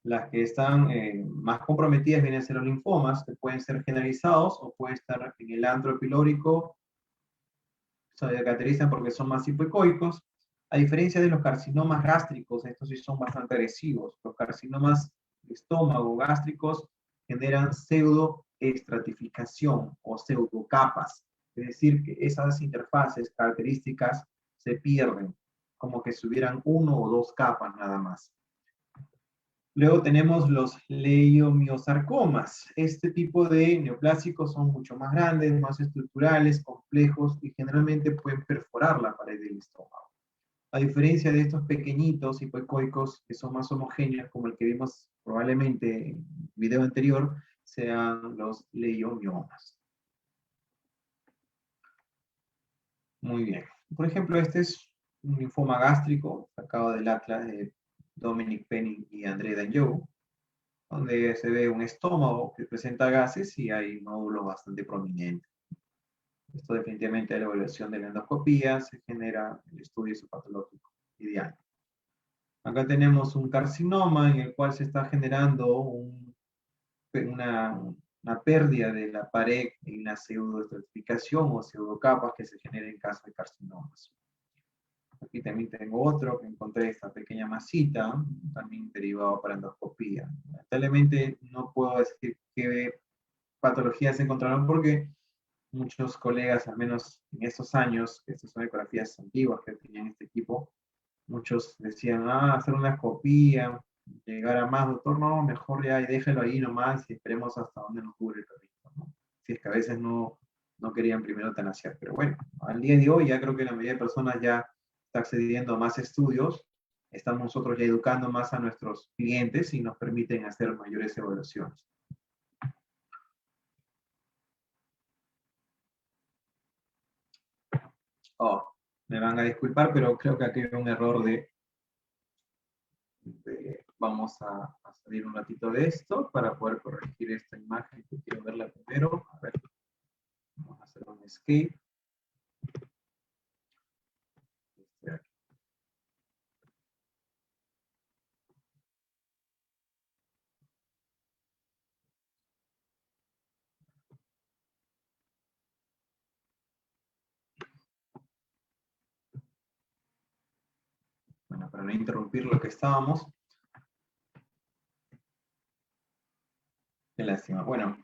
las que están más comprometidas vienen a ser los linfomas, que pueden ser generalizados o pueden estar en el antro pilórico, se caracterizan porque son más hipoecoicos. A diferencia de los carcinomas gástricos, estos sí son bastante agresivos. Los carcinomas de estómago gástricos generan pseudoestratificación o pseudocapas, es decir, que esas interfaces características se pierden, como que si hubieran uno o dos capas nada más. Luego tenemos los leiomiosarcomas. Este tipo de neoplásicos son mucho más grandes, más estructurales, complejos, y generalmente pueden perforar la pared del estómago. A diferencia de estos pequeñitos hipoecoicos que son más homogéneos, como el que vimos probablemente en el video anterior, sean los leiomiomas. Muy bien. Por ejemplo, este es un linfoma gástrico sacado del atlas de Dominic Penning y André Danjou, donde se ve un estómago que presenta gases y hay nódulos bastante prominentes. Esto definitivamente es la evaluación de la endoscopía, se genera el estudio isopatológico ideal. Acá tenemos un carcinoma en el cual se está generando una pérdida de la pared en la pseudoestratificación o pseudocapas que se genera en caso de carcinomas. Aquí también tengo otro que encontré esta pequeña masita, también derivado para endoscopía. Lamentablemente no puedo decir qué patologías se encontraron porque muchos colegas, al menos en estos años, que estas son ecografías antiguas que tenían este equipo, muchos decían, hacer una escopía, llegar a más, doctor, no, mejor ya y déjelo ahí nomás y esperemos hasta dónde nos cubre el perrito, ¿no? Si es que a veces no querían primero eutanasiar. Pero bueno, al día de hoy ya creo que la mayoría de personas ya está accediendo a más estudios, estamos nosotros ya educando más a nuestros clientes y nos permiten hacer mayores evaluaciones. Oh, me van a disculpar, pero creo que aquí hay un error vamos a salir un ratito de esto para poder corregir esta imagen que quiero verla primero. A ver, vamos a hacer un escape. Bueno, para no interrumpir lo que estábamos. Qué lástima. Bueno,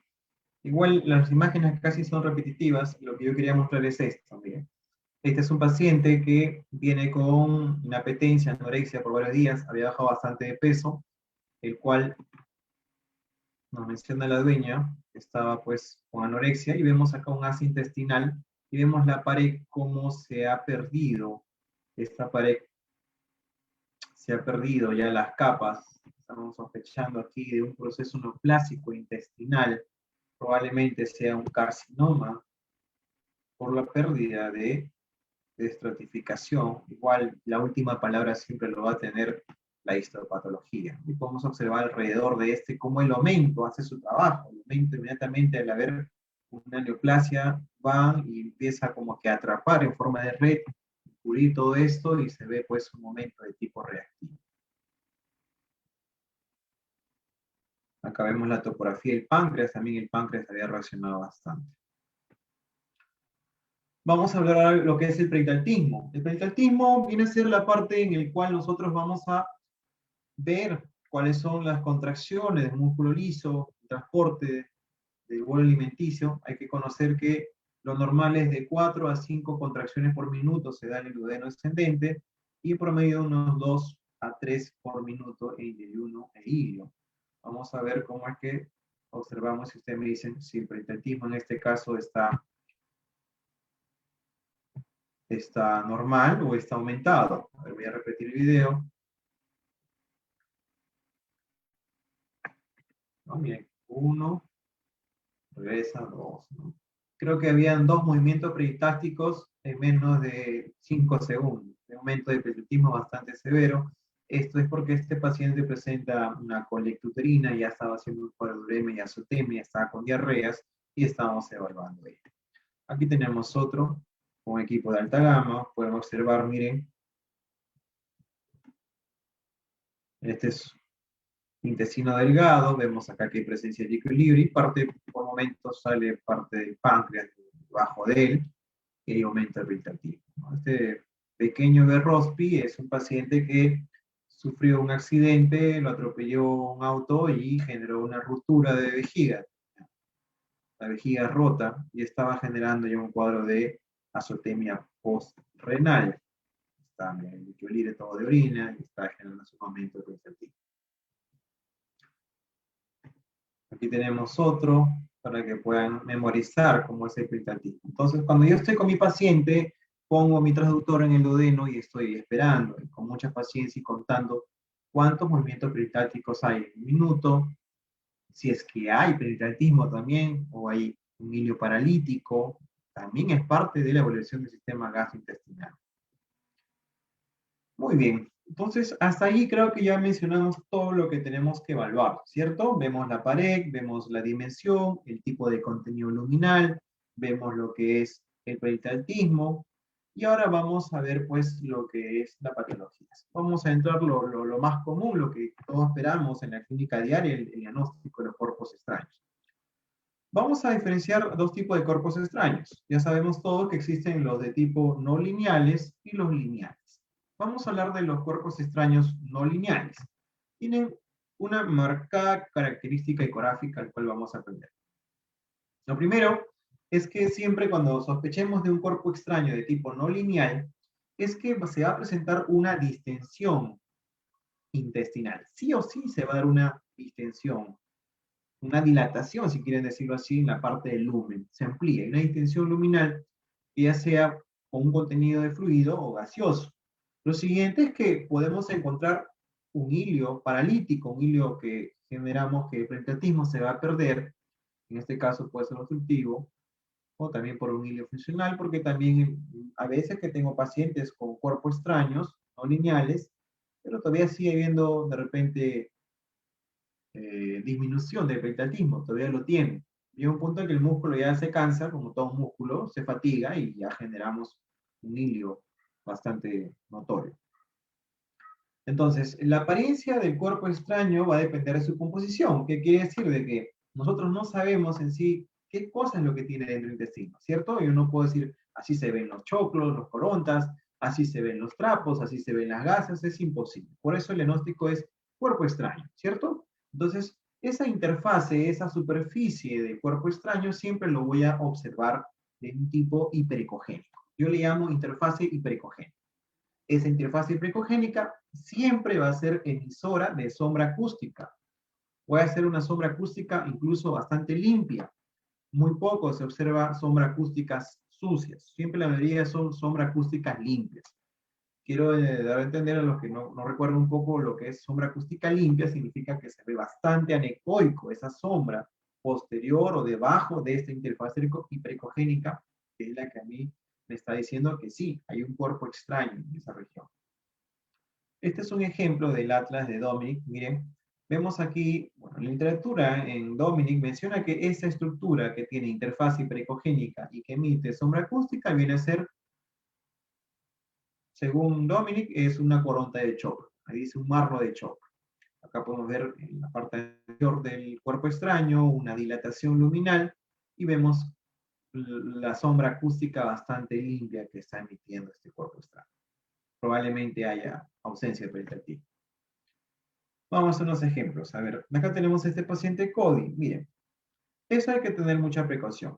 igual las imágenes casi son repetitivas. Lo que yo quería mostrar es esto. Miren. Este es un paciente que viene con inapetencia, anorexia por varios días, había bajado bastante de peso, el cual nos menciona la dueña, estaba pues con anorexia, y vemos acá un asa intestinal, y vemos la pared cómo se ha perdido. Esta pared se ha perdido ya las capas. Estamos sospechando aquí de un proceso neoplásico intestinal, probablemente sea un carcinoma por la pérdida de estratificación. Igual la última palabra siempre lo va a tener la histopatología. Y podemos observar alrededor de este cómo el aumento hace su trabajo. El aumento inmediatamente al haber una neoplasia va y empieza como que a atrapar en forma de red, cubrir todo esto y se ve pues un aumento de tipo reactivo. Acá vemos la topografía del páncreas, también el páncreas había reaccionado bastante. Vamos a hablar ahora de lo que es el peritactismo. El peritactismo viene a ser la parte en la cual nosotros vamos a ver cuáles son las contracciones del músculo liso, el transporte del bolo alimenticio. Hay que conocer que lo normal es de 4 a 5 contracciones por minuto se da en el duodeno ascendente y en promedio unos 2 a 3 por minuto en el yeyuno e ilio. Vamos a ver cómo es que observamos, si ustedes me dicen si el peritactismo en este caso está normal o está aumentado. A ver, voy a repetir el video. ¿No? Miren, 1, regresa, 2. ¿No? Creo que habían 2 movimientos peristácticos en menos de 5 segundos. Un aumento de peritactismo bastante severo. Esto es porque este paciente presenta una colectuterina, ya estaba haciendo un cuadro de uremia y azotemia, estaba con diarreas y estábamos evaluando esto. Aquí tenemos otro, un equipo de alta gama. Pueden observar, miren, este es intestino delgado, vemos acá que hay presencia de equilibrio y parte, por momentos sale parte del páncreas debajo de él y aumenta el peritactismo. Este pequeño Berrospi es un paciente que sufrió un accidente, lo atropelló un auto y generó una ruptura de vejiga. La vejiga rota y estaba generando ya un cuadro de azotemia postrenal. Está en el líquido libre todo de orina y está generando su aumento de peritactismo. Aquí tenemos otro para que puedan memorizar cómo es el peritactismo. Entonces, cuando yo estoy con mi paciente, pongo mi traductor en el duodeno y estoy esperando, y con mucha paciencia y contando cuántos movimientos peritálticos hay en un minuto, si es que hay peritactismo también, o hay un hilio paralítico, también es parte de la evolución del sistema gastrointestinal. Muy bien, entonces hasta ahí creo que ya mencionamos todo lo que tenemos que evaluar, ¿cierto? Vemos la pared, vemos la dimensión, el tipo de contenido luminal, vemos lo que es el peritactismo, y ahora vamos a ver pues lo que es la patología. Vamos a entrar lo más común, lo que todos esperamos en la clínica diaria, el diagnóstico de los cuerpos extraños. Vamos a diferenciar dos tipos de cuerpos extraños. Ya sabemos todos que existen los de tipo no lineales y los lineales. Vamos a hablar de los cuerpos extraños no lineales. Tienen una marcada característica ecográfica al cual vamos a aprender. Lo primero es que siempre cuando sospechemos de un cuerpo extraño de tipo no lineal, es que se va a presentar una distensión intestinal. Sí o sí se va a dar una distensión, una dilatación, si quieren decirlo así, en la parte del lumen. Se amplía. Hay una distensión luminal, ya sea con un contenido de fluido o gaseoso. Lo siguiente es que podemos encontrar un hilio paralítico, un hilio que generamos que el peritectismo se va a perder, en este caso puede ser obstructivo, o también por un hilio funcional, porque también a veces que tengo pacientes con cuerpos extraños, no lineales, pero todavía sigue habiendo de repente disminución del peritectismo, todavía lo tiene. Llega un punto en que el músculo ya se cansa, como todo músculo, se fatiga y ya generamos un hilio bastante notorio. Entonces, la apariencia del cuerpo extraño va a depender de su composición. ¿Qué quiere decir? De que nosotros no sabemos en sí qué cosa es lo que tiene dentro del intestino, ¿cierto? Yo no puedo decir, así se ven los choclos, los corontas, así se ven los trapos, así se ven las gasas, es imposible. Por eso el diagnóstico es cuerpo extraño, ¿cierto? Entonces, esa interfase, esa superficie de cuerpo extraño, siempre lo voy a observar de un tipo hiperecogénico. Yo le llamo interfase hiperecogénica. Esa interfaz hipericogénica siempre va a ser emisora de sombra acústica. Voy a hacer una sombra acústica incluso bastante limpia. Muy poco se observa sombras acústicas sucias. Siempre la mayoría son sombras acústicas limpias. Quiero dar a entender a los que no recuerdan un poco lo que es sombra acústica limpia, significa que se ve bastante anecoico esa sombra posterior o debajo de esta interfaz hipericogénica, que es la que a mí me está diciendo que sí, hay un cuerpo extraño en esa región. Este es un ejemplo del atlas de Dominic. Miren, vemos aquí, bueno, la literatura en Dominic menciona que esta estructura que tiene interfaz hiperecogénica y que emite sombra acústica viene a ser, según Dominic, es una coronta de choclo. Ahí dice un marro de choclo. Acá podemos ver en la parte anterior del cuerpo extraño una dilatación luminal y vemos la sombra acústica bastante limpia que está emitiendo este cuerpo extraño. Probablemente haya ausencia de peritectismo. Vamos a hacer unos ejemplos. A ver, acá tenemos este paciente CODI. Miren, eso hay que tener mucha precaución.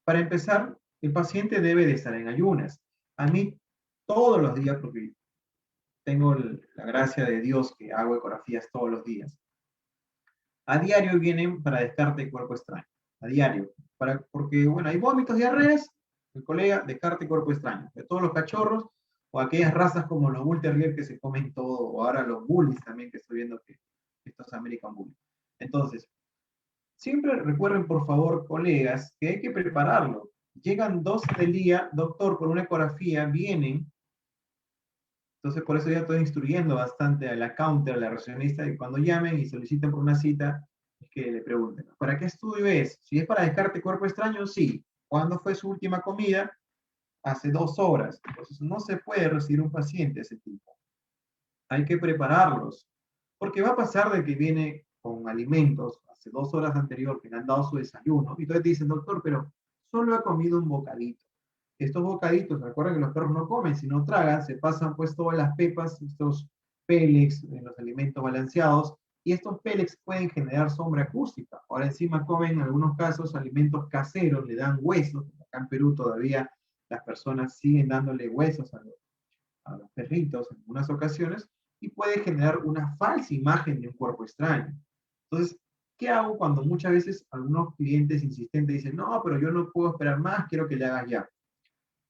Para empezar, el paciente debe de estar en ayunas. A mí, todos los días, porque tengo la gracia de Dios que hago ecografías todos los días, a diario vienen para descarte de cuerpo extraño. A diario. Porque, bueno, hay vómitos, diarreas, el colega descarte cuerpo extraño. De todos los cachorros, o aquellas razas como los Bull Terrier que se comen todo, o ahora los Bullies también, que estoy viendo que estos American Bullies. Entonces, siempre recuerden, por favor, colegas, que hay que prepararlo. Llegan 12 del día, doctor, por una ecografía, vienen. Entonces, por eso ya estoy instruyendo bastante a la counter, a la recepcionista, que cuando llamen y soliciten por una cita, es que le pregunten, ¿para qué estudio es? Si es para descarte cuerpo extraño, sí. ¿Cuándo fue su última comida? Hace 2 horas. Entonces, no se puede recibir un paciente de ese tipo. Hay que prepararlos. Porque va a pasar de que viene con alimentos hace 2 horas anterior que le han dado su desayuno, y entonces dicen, doctor, pero solo ha comido un bocadito. Estos bocaditos, recuerden que los perros no comen, sino tragan, se pasan pues todas las pepas, estos pélex en los alimentos balanceados, y estos pélex pueden generar sombra acústica. Ahora encima comen en algunos casos alimentos caseros, le dan huesos, acá en Perú todavía las personas siguen dándole huesos a los perritos en algunas ocasiones, y puede generar una falsa imagen de un cuerpo extraño. Entonces, ¿qué hago cuando muchas veces algunos clientes insistentes dicen, no, pero yo no puedo esperar más, quiero que le hagas ya?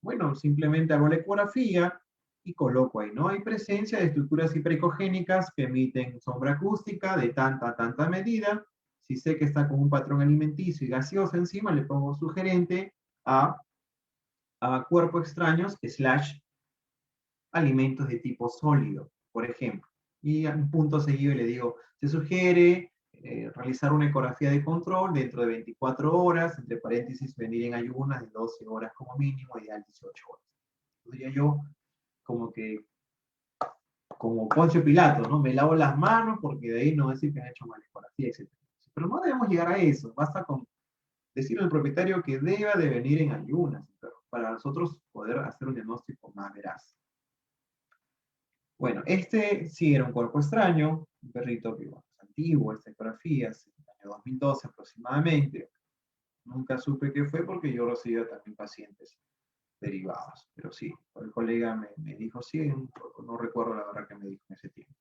Bueno, simplemente hago la ecografía y coloco ahí, ¿no? Hay presencia de estructuras hiperecogénicas que emiten sombra acústica de tanta a tanta medida. Si sé que está con un patrón alimenticio y gaseoso encima, le pongo sugerente a cuerpos extraños / alimentos de tipo sólido, por ejemplo. Y a un punto seguido le digo, se sugiere realizar una ecografía de control dentro de 24 horas, entre paréntesis, venir en ayunas de 12 horas como mínimo, ideal 18 horas. Diría yo, como que, como Poncio Pilato, ¿no? Me lavo las manos porque de ahí no decir que han hecho mal ecografía, etc. Pero no debemos llegar a eso, basta con decirle al propietario que deba de venir en ayunas, para nosotros poder hacer un diagnóstico más veraz. Bueno, este sí era un cuerpo extraño, un perrito que bueno, es antiguo, esta ecografía, es el año 2012 aproximadamente. Nunca supe qué fue porque yo recibía también pacientes derivados. Pero sí, el colega me dijo sí, no recuerdo la verdad que me dijo en ese tiempo.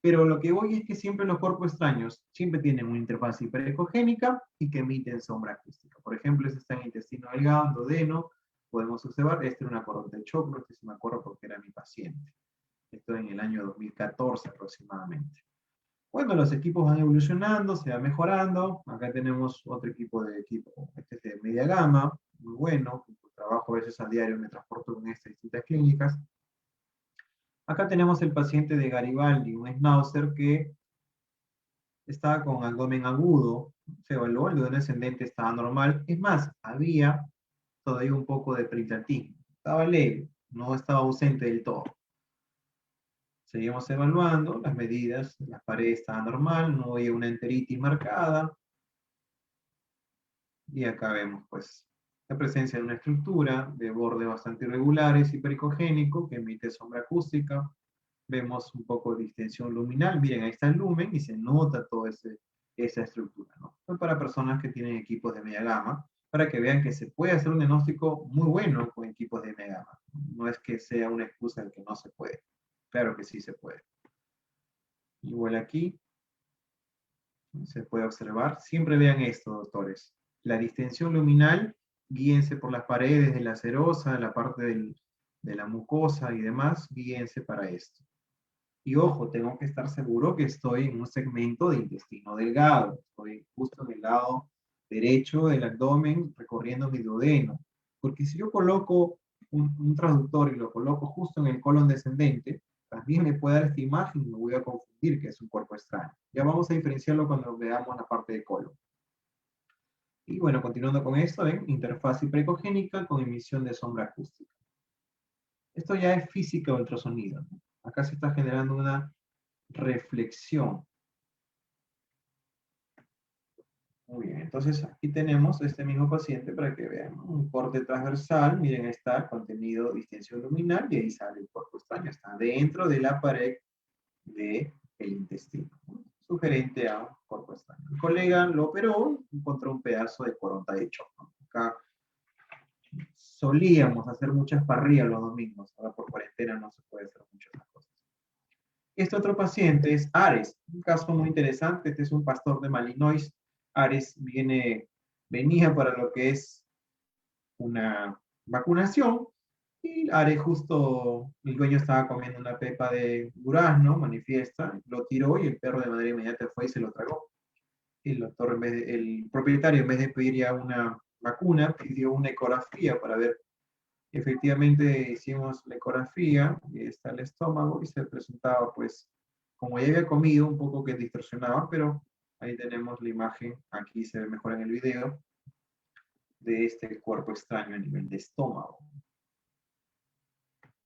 Pero lo que voy es que siempre los cuerpos extraños siempre tienen una interfaz hiperecogénica y que emiten sombra acústica. Por ejemplo, este está en intestino delgado, duodeno, podemos observar, este era una corona de choclo, este sí me acuerdo porque era mi paciente. Esto en el año 2014 aproximadamente. Bueno, los equipos van evolucionando, se va mejorando. Acá tenemos otro equipo, este es de media gama, muy bueno. Trabajo a veces a diario, me transporto con estas distintas clínicas. Acá tenemos el paciente de Garibaldi, un schnauzer que estaba con abdomen agudo. Se evaluó, el duodeno ascendente estaba normal. Es más, había todavía un poco de peritantismo. Estaba leve, no estaba ausente del todo. Seguimos evaluando las medidas, la pared estaba normal, no había una enteritis marcada. Y acá vemos pues la presencia de una estructura de bordes bastante irregulares, hipericogénico, que emite sombra acústica. Vemos un poco de distensión luminal, miren, ahí está el lumen y se nota toda esa estructura, ¿no? Son para personas que tienen equipos de media gama, para que vean que se puede hacer un diagnóstico muy bueno con equipos de media gama. No es que sea una excusa de que no se puede. Claro que sí se puede. Igual aquí se puede observar. Siempre vean esto, doctores. La distensión luminal, guíense por las paredes de la serosa, la parte de la mucosa y demás, guíense para esto. Y ojo, tengo que estar seguro que estoy en un segmento de intestino delgado. Estoy justo en el lado derecho del abdomen, recorriendo mi duodeno. Porque si yo coloco un traductor y lo coloco justo en el colon descendente, también me puede dar esta imagen y me voy a confundir que es un cuerpo extraño. Ya vamos a diferenciarlo cuando veamos la parte de colon. Y bueno, continuando con esto, ven, interfaz hiperecogénica con emisión de sombra acústica. Esto ya es física o ultrasonido, ¿no? Acá se está generando una reflexión. Muy bien, entonces aquí tenemos este mismo paciente para que vean un corte transversal. Miren, está contenido distensión luminal y ahí sale el cuerpo extraño. Está dentro de la pared del intestino, ¿no? Sugerente a un cuerpo extraño. El colega lo operó, encontró un pedazo de coronta de choc, ¿no? Acá solíamos hacer muchas parrillas los domingos, ahora por cuarentena no se puede hacer muchas cosas. Este otro paciente es Ares, un caso muy interesante. Este es un pastor de Malinois. Ares venía para lo que es una vacunación y Ares justo, el dueño estaba comiendo una pepa de durazno, manifiesta, lo tiró y el perro de manera inmediata fue y se lo tragó. El doctor, el propietario, en vez de pedir ya una vacuna, pidió una ecografía para ver. Efectivamente hicimos la ecografía, y está el estómago y se presentaba pues, como ya había comido, un poco que distorsionaba, pero ahí tenemos la imagen, aquí se ve mejor en el video, de este cuerpo extraño a nivel de estómago.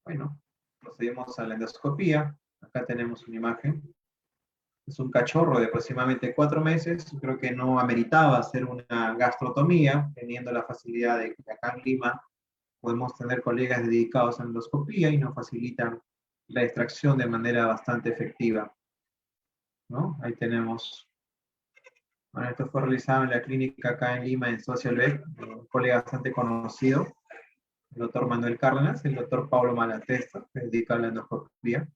Bueno, procedemos a la endoscopía, acá tenemos una imagen, es un cachorro de aproximadamente 4 meses, creo que no ameritaba hacer una gastrotomía, teniendo la facilidad de que acá en Lima podemos tener colegas dedicados a endoscopía y nos facilitan la extracción de manera bastante efectiva, ¿no? Ahí tenemos, bueno, esto fue realizado en la clínica acá en Lima, en Social Vet, un colega bastante conocido, el doctor Manuel Cárdenas, el doctor Pablo Malatesta, que dedica a la endoscopía.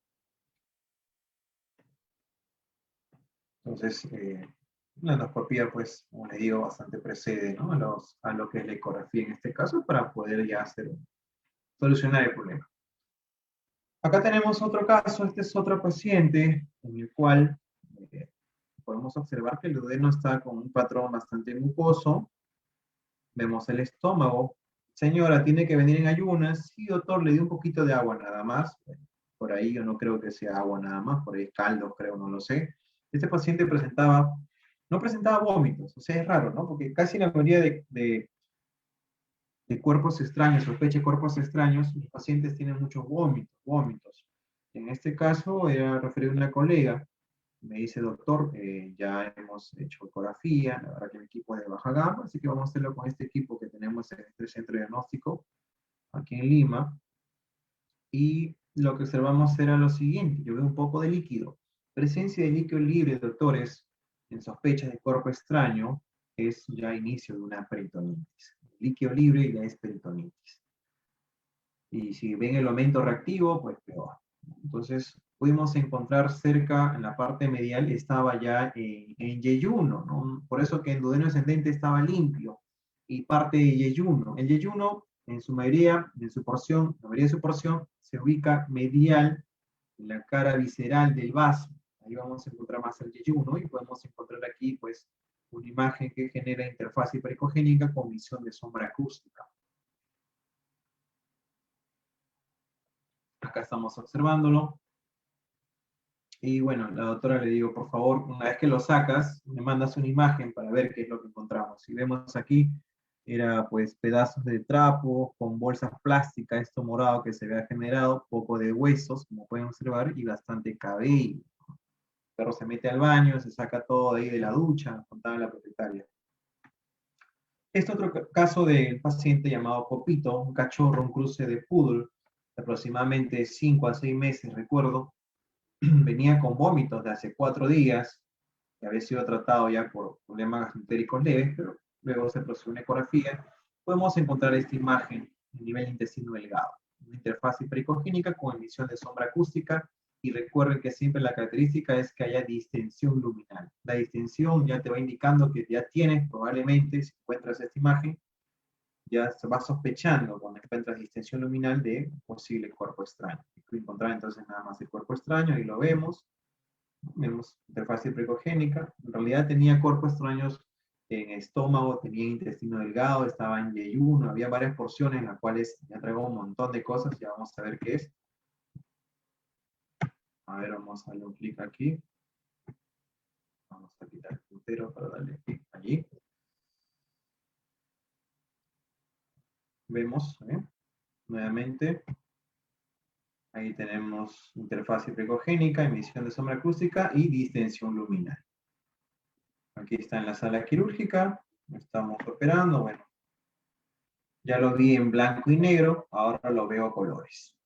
Entonces, la endoscopía, pues, como le digo, bastante precede, ¿no? A lo que es la ecografía en este caso, para poder ya solucionar el problema. Acá tenemos otro caso, este es otro paciente en el cual podemos observar que el duodeno está con un patrón bastante mucoso. Vemos el estómago. Señora, ¿tiene que venir en ayunas? Sí, doctor, le di un poquito de agua nada más. Por ahí yo no creo que sea agua nada más, por ahí caldo, creo, no lo sé. Este paciente no presentaba vómitos, o sea, es raro, ¿no? Porque casi la mayoría de cuerpos extraños, sospecha de cuerpos extraños, los pacientes tienen muchos vómitos. En este caso, era referido a una colega, me dice, doctor, ya hemos hecho ecografía, la verdad que mi equipo es de baja gama, así que vamos a hacerlo con este equipo que tenemos en este centro de diagnóstico, aquí en Lima, y lo que observamos era lo siguiente. Yo veo un poco de líquido. Presencia de líquido libre, doctores, en sospechas de cuerpo extraño, es ya inicio de una peritonitis. Líquido libre ya es peritonitis. Y si ven el aumento reactivo, pues peor. Entonces, pudimos encontrar cerca, en la parte medial, estaba ya en yeyuno, ¿no? Por eso que el duodeno ascendente estaba limpio y parte de yeyuno. El yeyuno, en su mayoría, en su porción, la mayoría de su porción, se ubica medial en la cara visceral del vaso. Ahí vamos a encontrar más el yeyuno y podemos encontrar aquí, pues, una imagen que genera interfaz hipericogénica con visión de sombra acústica. Acá estamos observándolo. Y bueno, la doctora le digo, por favor, una vez que lo sacas, me mandas una imagen para ver qué es lo que encontramos. Y vemos aquí, era pues pedazos de trapo con bolsas plásticas, esto morado que se había generado, poco de huesos, como pueden observar, y bastante cabello. El perro se mete al baño, se saca todo de ahí de la ducha, contaba la propietaria. Este otro caso del paciente llamado Popito, un cachorro, un cruce de poodle, de aproximadamente 5 a 6 meses, recuerdo, venía con vómitos de hace 4 días, que había sido tratado ya por problemas gastroentéricos leves, pero luego se procedió una ecografía. Podemos encontrar esta imagen a nivel intestino delgado, una interfaz hipericogénica con emisión de sombra acústica, y recuerden que siempre la característica es que haya distensión luminal. La distensión ya te va indicando que ya tienes, probablemente, si encuentras esta imagen, ya se va sospechando cuando encuentras distensión luminal de un posible cuerpo extraño. Encontrar entonces nada más el cuerpo extraño y lo vemos interfaz hipericogénica. En realidad tenía cuerpos extraños en estómago, tenía intestino delgado, estaba en yeyuno, había varias porciones en las cuales ya traigo un montón de cosas, ya vamos a ver qué es. A ver, vamos a darle un clic aquí. Vamos a quitar el puntero para darle clic allí. Vemos, nuevamente, ahí tenemos interfaz hipericogénica, emisión de sombra acústica y distensión luminal. Aquí está en la sala quirúrgica, estamos operando, bueno, ya lo vi en blanco y negro, ahora lo veo a colores.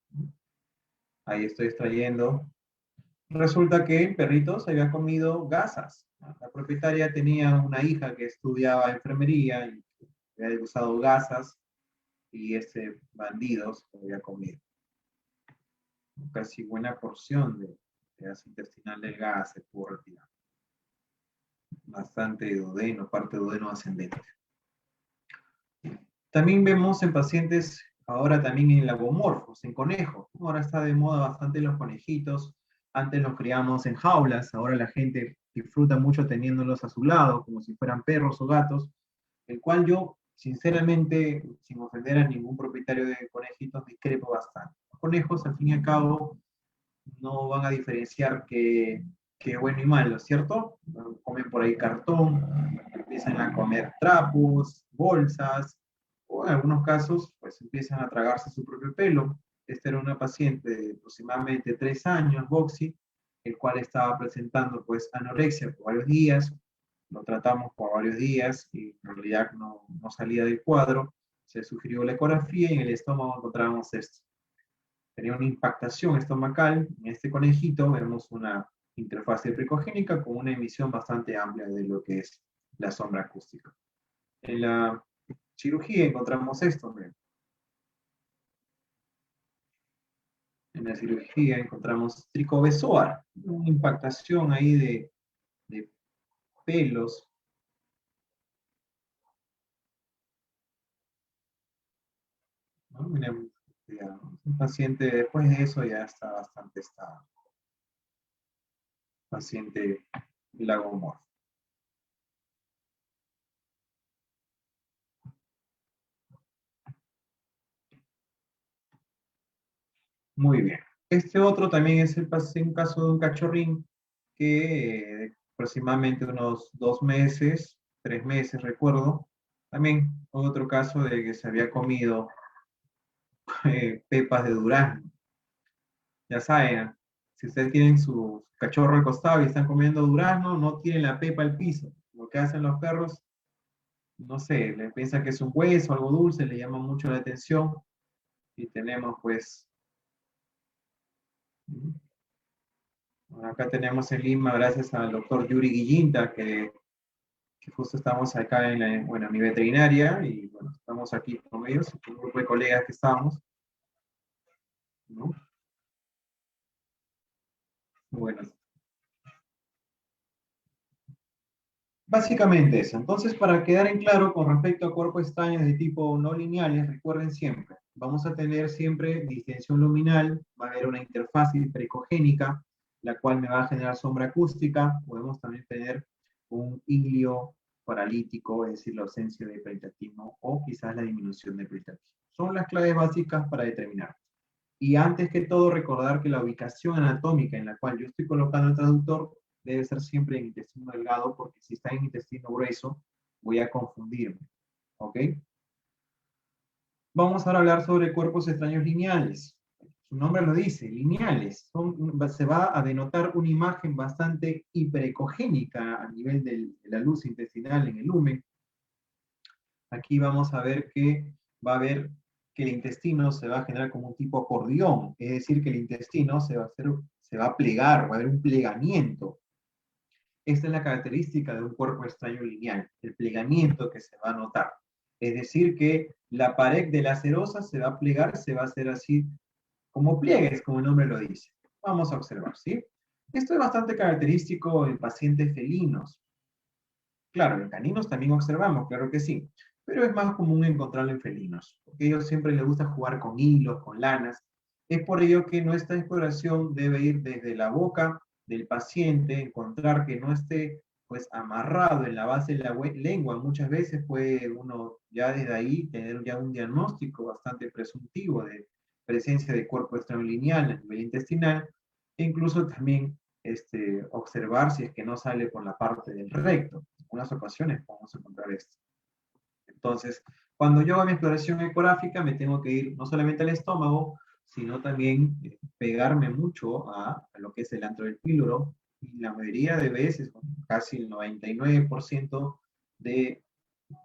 Ahí estoy extrayendo. Resulta que el perrito se había comido gasas. La propietaria tenía una hija que estudiaba enfermería y había usado gasas, y este bandido se lo había comido. Casi buena porción de gas intestinal del gas se pudo retirar. Bastante duodeno, parte duodeno ascendente. También vemos en pacientes, ahora también en lagomorfos, en conejos. Ahora está de moda bastante los conejitos. Antes los criamos en jaulas, ahora la gente disfruta mucho teniéndolos a su lado, como si fueran perros o gatos, el cual yo, sinceramente, sin ofender a ningún propietario de conejitos, discrepo bastante. Los conejos, al fin y al cabo, no van a diferenciar que bueno y malo, ¿cierto? Comen por ahí cartón, empiezan a comer trapos, bolsas, o en algunos casos, pues empiezan a tragarse su propio pelo. Esta era una paciente de aproximadamente 3 años, Boxy, el cual estaba presentando pues anorexia por varios días. Lo tratamos por varios días y en realidad no salía del cuadro. Se sugirió la ecografía y en el estómago encontramos esto. Tenía una impactación estomacal. En este conejito vemos una interfaz hipericogénica con una emisión bastante amplia de lo que es la sombra acústica. En la cirugía encontramos esto. En la cirugía encontramos tricobezoar, una impactación ahí de pelos. ¿No? Miren, un paciente después de eso ya está bastante estable. Paciente lagomorfo. Muy bien. Este otro también es un caso de un cachorrín que aproximadamente unos 2 meses, 3 meses, recuerdo. También otro caso de que se había comido pepas de durazno. Ya saben, si ustedes tienen su cachorro al costado y están comiendo durazno, no tiren la pepa al piso. Lo que hacen los perros, no sé, le piensan que es un hueso, algo dulce, le llama mucho la atención. Y tenemos pues Acá tenemos en Lima, gracias al doctor Yuri Guillinta, que justo estamos acá en mi veterinaria, y bueno, estamos aquí con ellos, un grupo de colegas que estamos, ¿no? Bueno, básicamente eso. Entonces, para quedar en claro con respecto a cuerpos extraños de tipo no lineales, recuerden siempre, vamos a tener siempre distensión luminal, va a haber una interfaz hiperecogénica, la cual me va a generar sombra acústica, podemos también tener un hilio paralítico, es decir, la ausencia de peritatismo o quizás la disminución de peritatismo. Son las claves básicas para determinar. Y antes que todo, recordar que la ubicación anatómica en la cual yo estoy colocando el traductor debe ser siempre en intestino delgado, porque si está en intestino grueso, voy a confundirme. ¿Ok? Vamos ahora a hablar sobre cuerpos extraños lineales. Su nombre lo dice, lineales. Se va a denotar una imagen bastante hiperecogénica a nivel de la luz intestinal en el lumen. Aquí vamos a ver que va a haber que el intestino se va a generar como un tipo acordeón, es decir, que el intestino se va a plegar, va a haber un plegamiento. Esta es la característica de un cuerpo extraño lineal, el plegamiento que se va a notar. Es decir, que la pared de la serosa se va a plegar, se va a hacer así como pliegues, como el nombre lo dice. Vamos a observar, ¿sí? Esto es bastante característico en pacientes felinos. Claro, en caninos también observamos, claro que sí, pero es más común encontrarlo en felinos, porque a ellos siempre les gusta jugar con hilos, con lanas. Es por ello que nuestra exploración debe ir desde la boca del paciente, encontrar que no esté pues amarrado en la base de la lengua. Muchas veces puede uno ya desde ahí tener ya un diagnóstico bastante presuntivo de presencia de cuerpo extralineal a nivel intestinal, e incluso también observar si es que no sale por la parte del recto. En algunas ocasiones podemos encontrar esto. Entonces, cuando yo hago mi exploración ecográfica, me tengo que ir no solamente al estómago, sino también pegarme mucho a lo que es el antro del píloro, y la mayoría de veces, casi el 99% de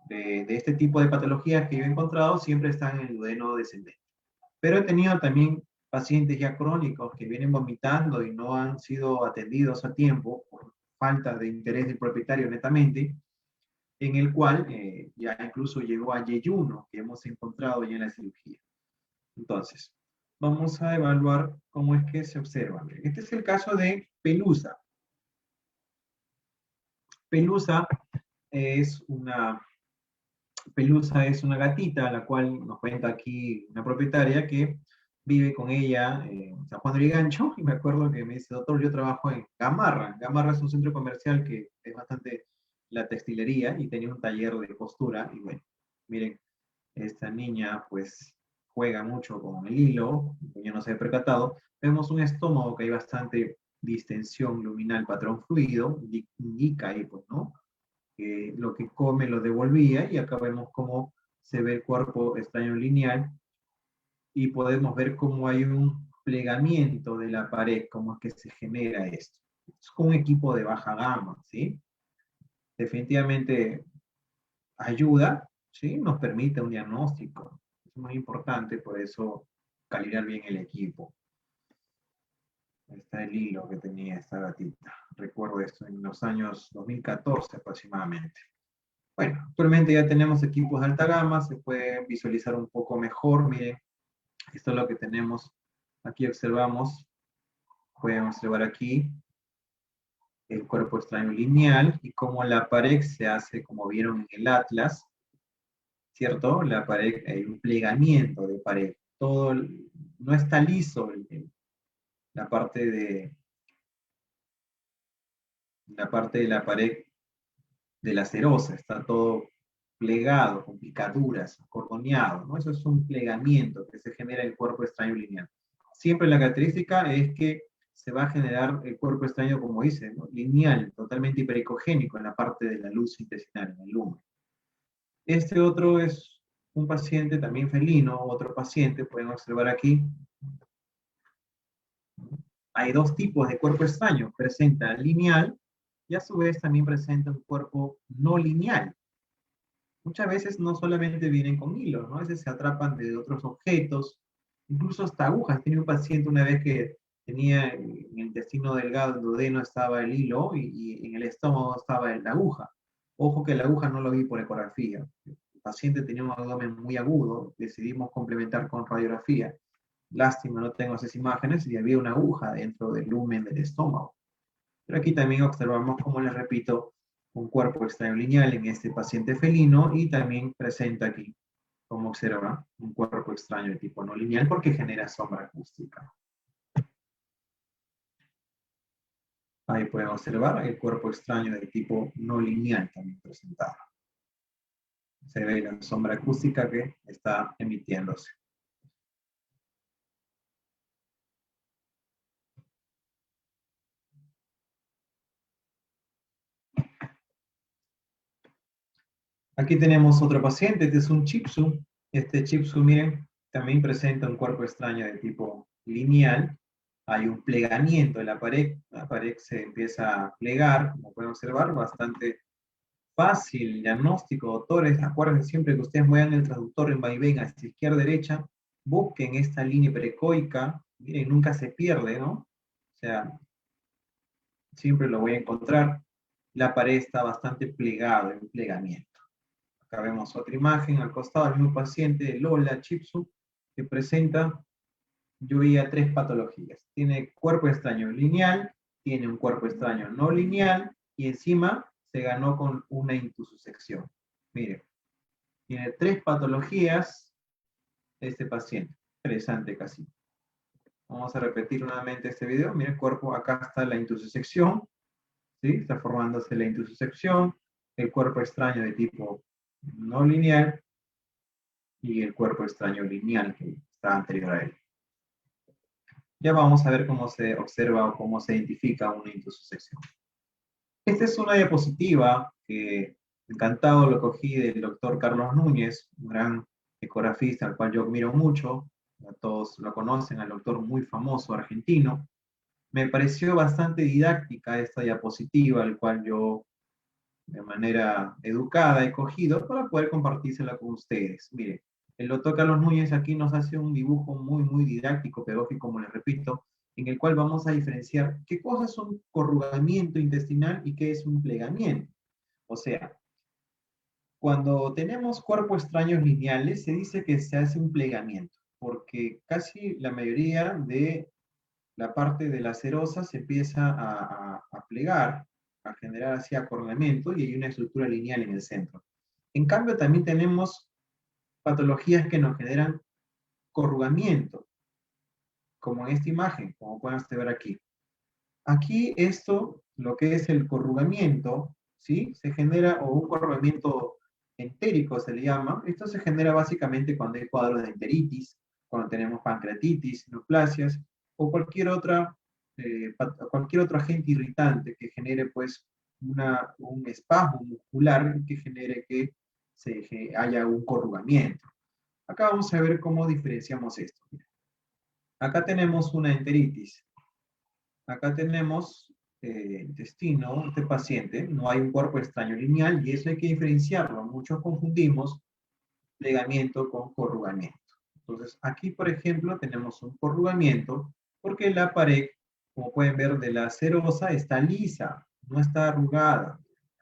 este tipo de patologías que yo he encontrado siempre están en el duodeno descendente. Pero he tenido también pacientes ya crónicos que vienen vomitando y no han sido atendidos a tiempo por falta de interés del propietario netamente, en el cual ya incluso llegó a yeyuno, que hemos encontrado ya en la cirugía. Entonces, vamos a evaluar cómo es que se observa. Este es el caso de Pelusa. Pelusa es una Pelusa es una gatita, la cual nos cuenta aquí una propietaria que vive con ella en San Juan de Lurigancho, y me acuerdo que me dice, doctor, yo trabajo en Gamarra. Gamarra es un centro comercial que es bastante la textilería, y tenía un taller de costura, y bueno, miren, esta niña pues juega mucho con el hilo, yo no se ha percatado, vemos un estómago que hay bastante distensión luminal, patrón fluido, indica ahí, pues, ¿no? Lo que come lo devolvía, y acá vemos cómo se ve el cuerpo extraño lineal, y podemos ver cómo hay un plegamiento de la pared, cómo es que se genera esto. Es con un equipo de baja gama, ¿sí? Definitivamente ayuda, ¿sí? Nos permite un diagnóstico. Es muy importante, por eso calibrar bien el equipo. Ahí está el hilo que tenía esta gatita. Recuerdo esto en los años 2014 aproximadamente. Bueno, actualmente ya tenemos equipos de alta gama, se puede visualizar un poco mejor. Miren, esto es lo que tenemos. Aquí observamos, pueden observar aquí el cuerpo extraño lineal y cómo la pared se hace, como vieron en el atlas, ¿cierto? La pared, hay un plegamiento de pared. Todo, no está liso la parte de la pared de la serosa, está todo plegado, con picaduras, acordoneado, ¿no? Eso es un plegamiento que se genera en el cuerpo extraño lineal. Siempre la característica es que se va a generar el cuerpo extraño, como dice, ¿no? Lineal, totalmente hipericogénico en la parte de la luz intestinal, en el lumen. Este otro es un paciente también felino, otro paciente, pueden observar aquí. Hay dos tipos de cuerpo extraño, presenta lineal y a su vez también presenta un cuerpo no lineal. Muchas veces no solamente vienen con hilos, ¿no? A veces se atrapan de otros objetos, incluso hasta agujas. Tenía un paciente una vez que tenía en el intestino delgado, el duodeno, estaba el hilo y en el estómago estaba la aguja. Ojo que la aguja no lo vi por ecografía. El paciente tenía un abdomen muy agudo, decidimos complementar con radiografía. Lástima, no tengo esas imágenes y había una aguja dentro del lumen del estómago. Pero aquí también observamos, como les repito, un cuerpo extraño lineal en este paciente felino y también presenta aquí, como observa, un cuerpo extraño de tipo no lineal porque genera sombra acústica. Ahí pueden observar el cuerpo extraño de tipo no lineal también presentado. Se ve la sombra acústica que está emitiéndose. Aquí tenemos otro paciente, este es un chipsu. Este chipsu, miren, también presenta un cuerpo extraño de tipo lineal. Hay un plegamiento de la pared se empieza a plegar, como pueden observar, bastante fácil, diagnóstico, doctores. Acuérdense siempre que ustedes muevan el traductor en vaivén hacia izquierda derecha, busquen esta línea precoica, miren, nunca se pierde, ¿no? O sea, siempre lo voy a encontrar. La pared está bastante plegada, en plegamiento. Acá vemos otra imagen al costado del mismo paciente, Lola Chipsu, que presenta, yo veía 3 patologías. Tiene cuerpo extraño lineal, tiene un cuerpo extraño no lineal, y encima se ganó con una intussusección. Miren, tiene 3 patologías este paciente. Interesante casi. Vamos a repetir nuevamente este video. Miren, cuerpo, acá está la intussusección, ¿sí? Está formándose la intussusección, el cuerpo extraño de tipo no lineal, y el cuerpo extraño lineal que está anterior a él. Ya vamos a ver cómo se observa o cómo se identifica una intussusección. Esta es una diapositiva que encantado lo cogí del doctor Carlos Núñez, un gran ecografista al cual yo admiro mucho. A todos lo conocen, al doctor muy famoso argentino. Me pareció bastante didáctica esta diapositiva, al cual yo de manera educada he cogido para poder compartírsela con ustedes. Miren, el doctor Carlos Núñez aquí nos hace un dibujo muy didáctico, pedagógico, como les repito, en el cual vamos a diferenciar qué cosas son corrugamiento intestinal y qué es un plegamiento. O sea, cuando tenemos cuerpos extraños lineales, se dice que se hace un plegamiento, porque casi la mayoría de la parte de la serosa se empieza a plegar, a generar así acornamiento y hay una estructura lineal en el centro. En cambio, también tenemos patologías que nos generan corrugamiento, como en esta imagen, como pueden ver aquí. Aquí esto, lo que es el corrugamiento, ¿sí? Se genera, o un corrugamiento entérico se le llama. Esto se genera básicamente cuando hay cuadros de enteritis, cuando tenemos pancreatitis, neoplasias, o cualquier otro agente irritante que genere pues un espasmo muscular que genere que haya un corrugamiento. Acá vamos a ver cómo diferenciamos esto. Acá tenemos una enteritis. Acá tenemos intestino, este paciente, no hay un cuerpo extraño lineal y eso hay que diferenciarlo. Muchos confundimos plegamiento con corrugamiento. Entonces, aquí, por ejemplo, tenemos un corrugamiento porque la pared, como pueden ver, de la serosa está lisa, no está arrugada.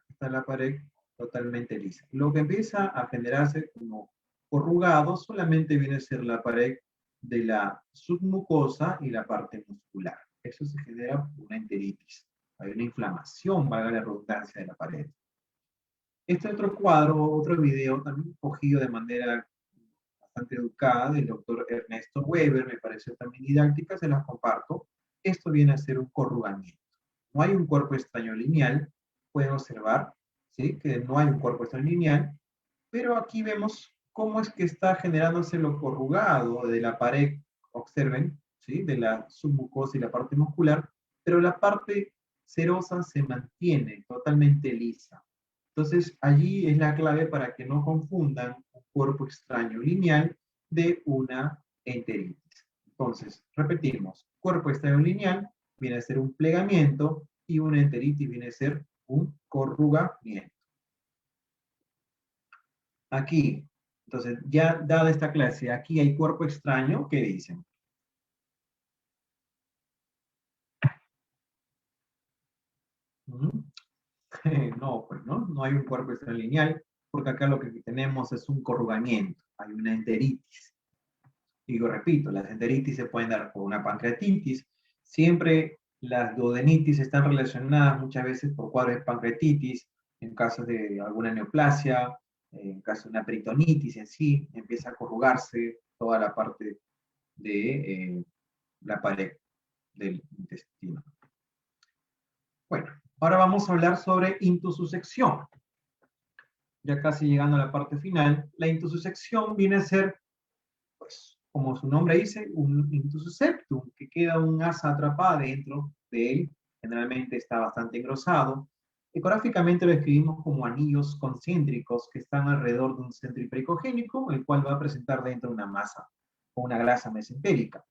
Está la pared totalmente lisa. Lo que empieza a generarse como corrugado solamente viene a ser la pared de la submucosa y la parte muscular. Eso se genera una enteritis. Hay una inflamación, valga la redundancia, de la pared. Este otro cuadro, otro video, también cogido de manera bastante educada del doctor Ernesto Weber, me pareció también didáctica, se las comparto. Esto viene a ser un corrugamiento. No hay un cuerpo extraño lineal, pueden observar, ¿sí? Que no hay un cuerpo extraño lineal, pero aquí vemos cómo es que está generándose lo corrugado de la pared, observen, ¿sí? De la submucosa y la parte muscular, pero la parte serosa se mantiene totalmente lisa. Entonces, allí es la clave para que no confundan un cuerpo extraño lineal de una enteritis. Entonces, repetimos, cuerpo extraño lineal viene a ser un plegamiento y una enteritis viene a ser un corrugamiento. Aquí, entonces, ya dada esta clase, aquí hay cuerpo extraño, ¿qué dicen? ¿Mm? No, pues no hay un cuerpo extralineal, porque acá lo que tenemos es un corrugamiento, hay una enteritis. Y yo repito, las enteritis se pueden dar por una pancreatitis. Siempre las duodenitis están relacionadas muchas veces por cuadros de pancreatitis, en casos de alguna neoplasia, en caso de una peritonitis en sí, empieza a corrugarse toda la parte de la pared del intestino. Bueno, ahora vamos a hablar sobre intussusección. Ya casi llegando a la parte final, la intussusección viene a ser, pues, como su nombre dice, un intussus septum, que queda un asa atrapada dentro de él, generalmente está bastante engrosado. Ecográficamente lo escribimos como anillos concéntricos que están alrededor de un centro hipericogénico, el cual va a presentar dentro una masa o una grasa mesentérica.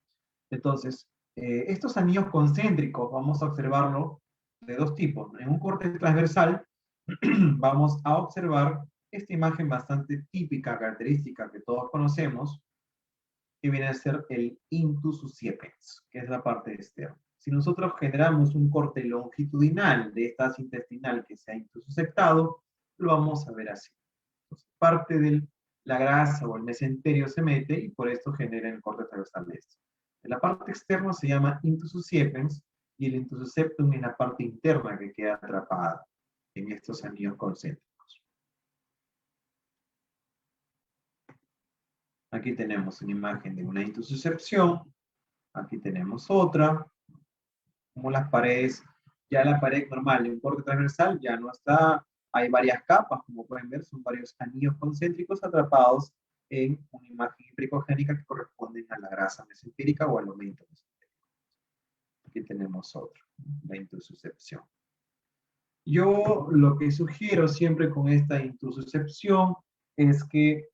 Entonces, estos anillos concéntricos vamos a observarlo de dos tipos. En un corte transversal vamos a observar esta imagen bastante típica, característica que todos conocemos, que viene a ser el intus siepiens, que es la parte externa. Si nosotros generamos un corte longitudinal de esta asa intestinal que se ha intussusectado, lo vamos a ver así. Entonces, parte de la grasa o el mesenterio se mete y por esto genera el corte transversal de esto. En la parte externa se llama intus siepiens y el intus septum es la parte interna que queda atrapada en estos anillos concéntricos. Aquí tenemos una imagen de una intussuscepción. Aquí tenemos otra. Como las paredes, ya la pared normal de un corte transversal ya no está, hay varias capas, como pueden ver, son varios anillos concéntricos atrapados en una imagen hipericogénica que corresponden a la grasa mesentérica o al aumento mesentérico. Aquí tenemos otro, la intussuscepción. Yo lo que sugiero siempre con esta intussuscepción es que,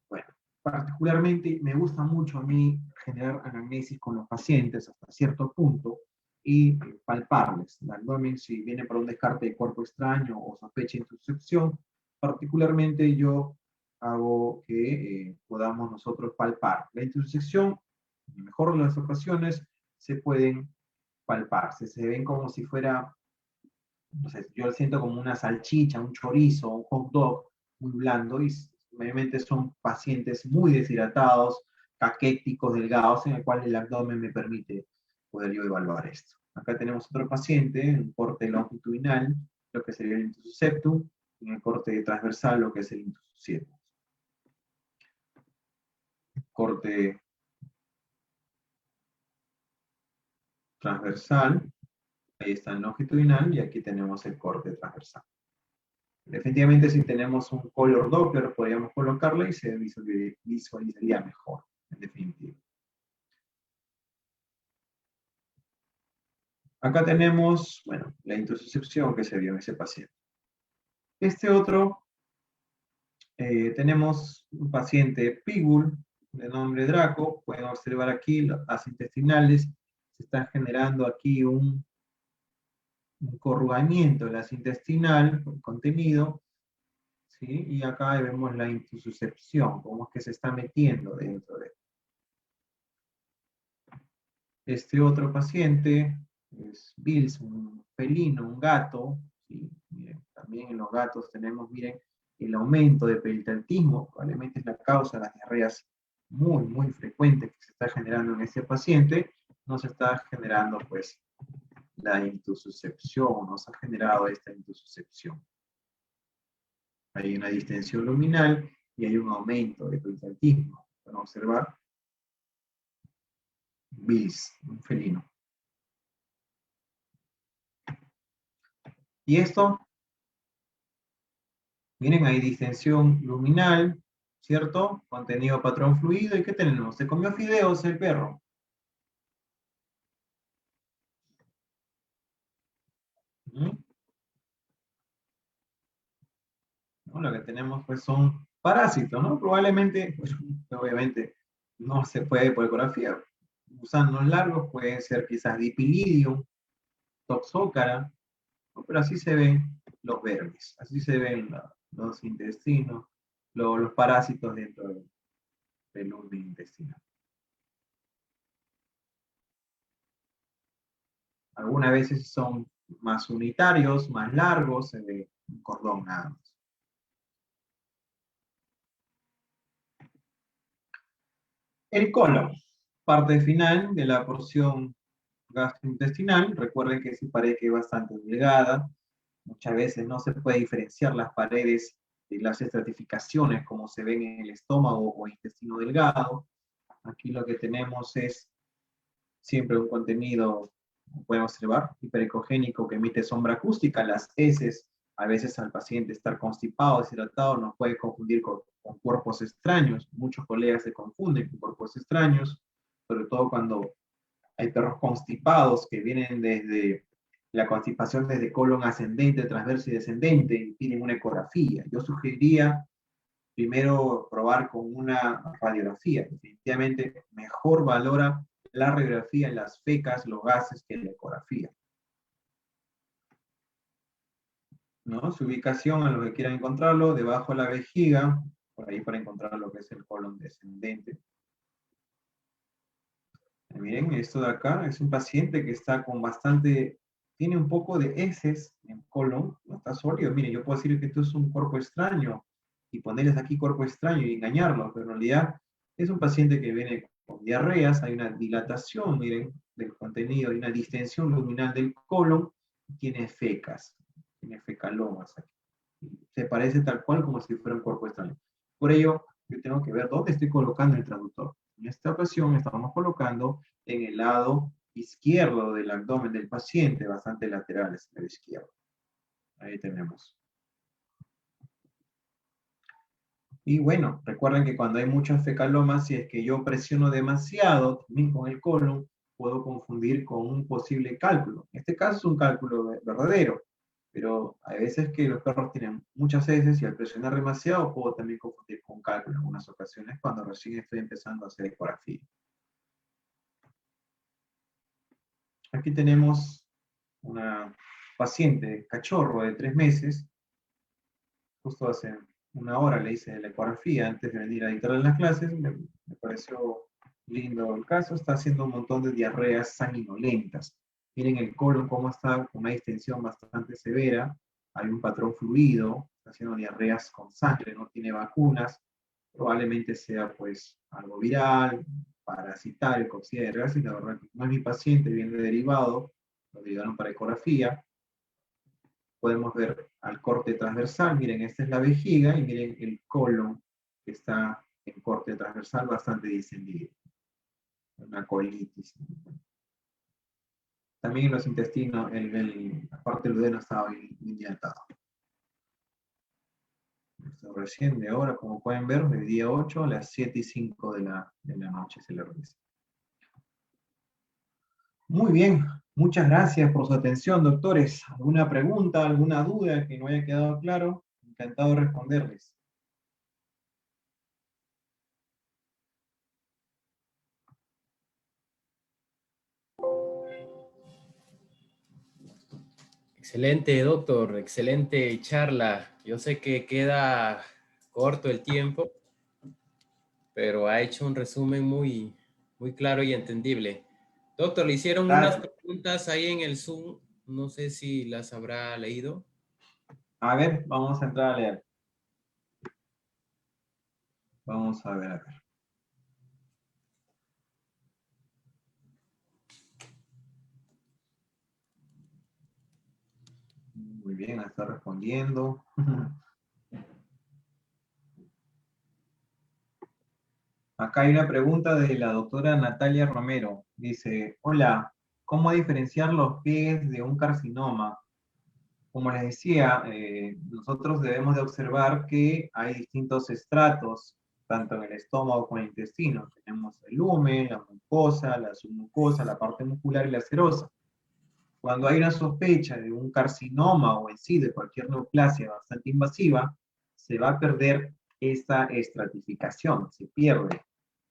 bueno, particularmente me gusta mucho a mí generar anamnesis con los pacientes hasta cierto punto y palparles el abdomen si viene para un descarte de cuerpo extraño o sospecha de intussuscepción. Particularmente yo hago que podamos nosotros palpar. La intussuscepción, en la mejor de las ocasiones, se pueden palparse, se ven como si fuera, no sé, yo lo siento como una salchicha, un chorizo, un hot dog muy blando, y obviamente son pacientes muy deshidratados, caquéticos, delgados, en el cual el abdomen me permite poder yo evaluar esto. Acá tenemos otro paciente, en corte longitudinal, lo que sería el intussus septum, en el corte transversal, lo que es el intussus septum. Corte transversal, ahí está el longitudinal, y aquí tenemos el corte transversal. Definitivamente si tenemos un color Doppler podríamos colocarlo y se visualizaría mejor, en definitiva. Acá tenemos, bueno, la intussuscepción que se vio en ese paciente. Este otro, tenemos un paciente Pigul, de nombre Draco. Pueden observar aquí las intestinales. Se está generando aquí un corrugamiento de la intestinal, con contenido. ¿Sí? Y acá vemos la intussuscepción, cómo es que se está metiendo dentro de. Este otro paciente es Bills, un felino, un gato. ¿Sí? Miren, también en los gatos tenemos, miren, el aumento de peritonitismo, probablemente es la causa de las diarreas muy, muy frecuentes que se está generando en este paciente. No se está generando, pues, la intussuscepción, no se ha generado esta intussuscepción. Hay una distensión luminal y hay un aumento de peritonitismo. Pueden observar Bills, un felino. Y esto, miren, hay distensión luminal, ¿cierto? Contenido patrón fluido. ¿Y qué tenemos? Se comió fideos el perro. ¿Mm? ¿No? Lo que tenemos pues son parásitos, ¿no? Probablemente, pues, obviamente, no se puede por ecografía. Gusanos largos pueden ser quizás dipilidium, toxócara, ¿no? Pero así se ven los vermes, así se ven los intestinos, los parásitos dentro del lumen intestinal. Algunas veces son más unitarios, más largos, se ve un cordón nada más. El colon, parte final de la porción gastrointestinal. Recuerden que es una pared que es bastante delgada. Muchas veces no se puede diferenciar las paredes de las estratificaciones como se ven en el estómago o intestino delgado. Aquí lo que tenemos es siempre un contenido, como pueden observar, hiperecogénico que emite sombra acústica. Las heces, a veces al paciente estar constipado, deshidratado, nos puede confundir con cuerpos extraños. Muchos colegas se confunden con cuerpos extraños, sobre todo cuando hay perros constipados que vienen desde la constipación desde colon ascendente, transverso y descendente y tienen una ecografía. Yo sugeriría primero probar con una radiografía. Definitivamente mejor valora la radiografía en las fecas, los gases, que en la ecografía. ¿No? Su ubicación, a lo que quieran encontrarlo, debajo de la vejiga, por ahí para encontrar lo que es el colon descendente. Miren, esto de acá es un paciente que está con bastante, tiene un poco de heces en colon, no está sólido. Miren, yo puedo decir que esto es un cuerpo extraño y ponerles aquí cuerpo extraño y engañarlo, pero en realidad es un paciente que viene con diarreas, hay una dilatación, miren, del contenido, hay una distensión luminal del colon, y tiene fecas, tiene fecalomas aquí. Se parece tal cual como si fuera un cuerpo extraño. Por ello, yo tengo que ver dónde estoy colocando el traductor. En esta ocasión estamos colocando en el lado izquierdo del abdomen del paciente, bastante laterales, el izquierdo. Ahí tenemos. Y bueno, recuerden que cuando hay muchas fecalomas, si es que yo presiono demasiado, también con el colon, puedo confundir con un posible cálculo. En este caso es un cálculo verdadero, pero hay veces que los perros tienen muchas heces y al presionar demasiado puedo también confundir con cálculo en algunas ocasiones cuando recién estoy empezando a hacer ecografía. Aquí tenemos una paciente, cachorro de 3 meses, justo hace una hora le hice la ecografía antes de venir a dictar en las clases, me pareció lindo el caso, está haciendo un montón de diarreas sanguinolentas. Miren el colon cómo está con una distensión bastante severa, hay un patrón fluido, está haciendo diarreas con sangre, no tiene vacunas, probablemente sea pues algo viral, parasitario, coxida de real, la verdad que no es mi paciente, viene derivado, lo derivaron para ecografía. Podemos ver al corte transversal, miren, esta es la vejiga y miren el colon que está en corte transversal bastante distendido. Una colitis. También en los intestinos, la parte del duodeno estaba bien dilatado. Esto recién de ahora, como pueden ver, del día 8 a las 7:05 de la noche se le realiza. Muy bien, muchas gracias por su atención, doctores. ¿Alguna pregunta, alguna duda que no haya quedado claro? Encantado de responderles. Excelente, doctor, excelente charla. Yo sé que queda corto el tiempo, pero ha hecho un resumen muy, muy claro y entendible. Doctor, le hicieron unas Gracias. preguntas ahí en el Zoom, no sé si las habrá leído. A ver, vamos a entrar a leer. Vamos a ver, a ver. Muy bien, está respondiendo. Acá hay una pregunta de la doctora Natalia Romero. Dice, hola, ¿cómo diferenciar los pliegues de un carcinoma? Como les decía, nosotros debemos de observar que hay distintos estratos, tanto en el estómago como en el intestino. Tenemos el lumen, la mucosa, la submucosa, la parte muscular y la serosa. Cuando hay una sospecha de un carcinoma o en sí de cualquier neoplasia bastante invasiva, se va a perder esta estratificación, se pierde,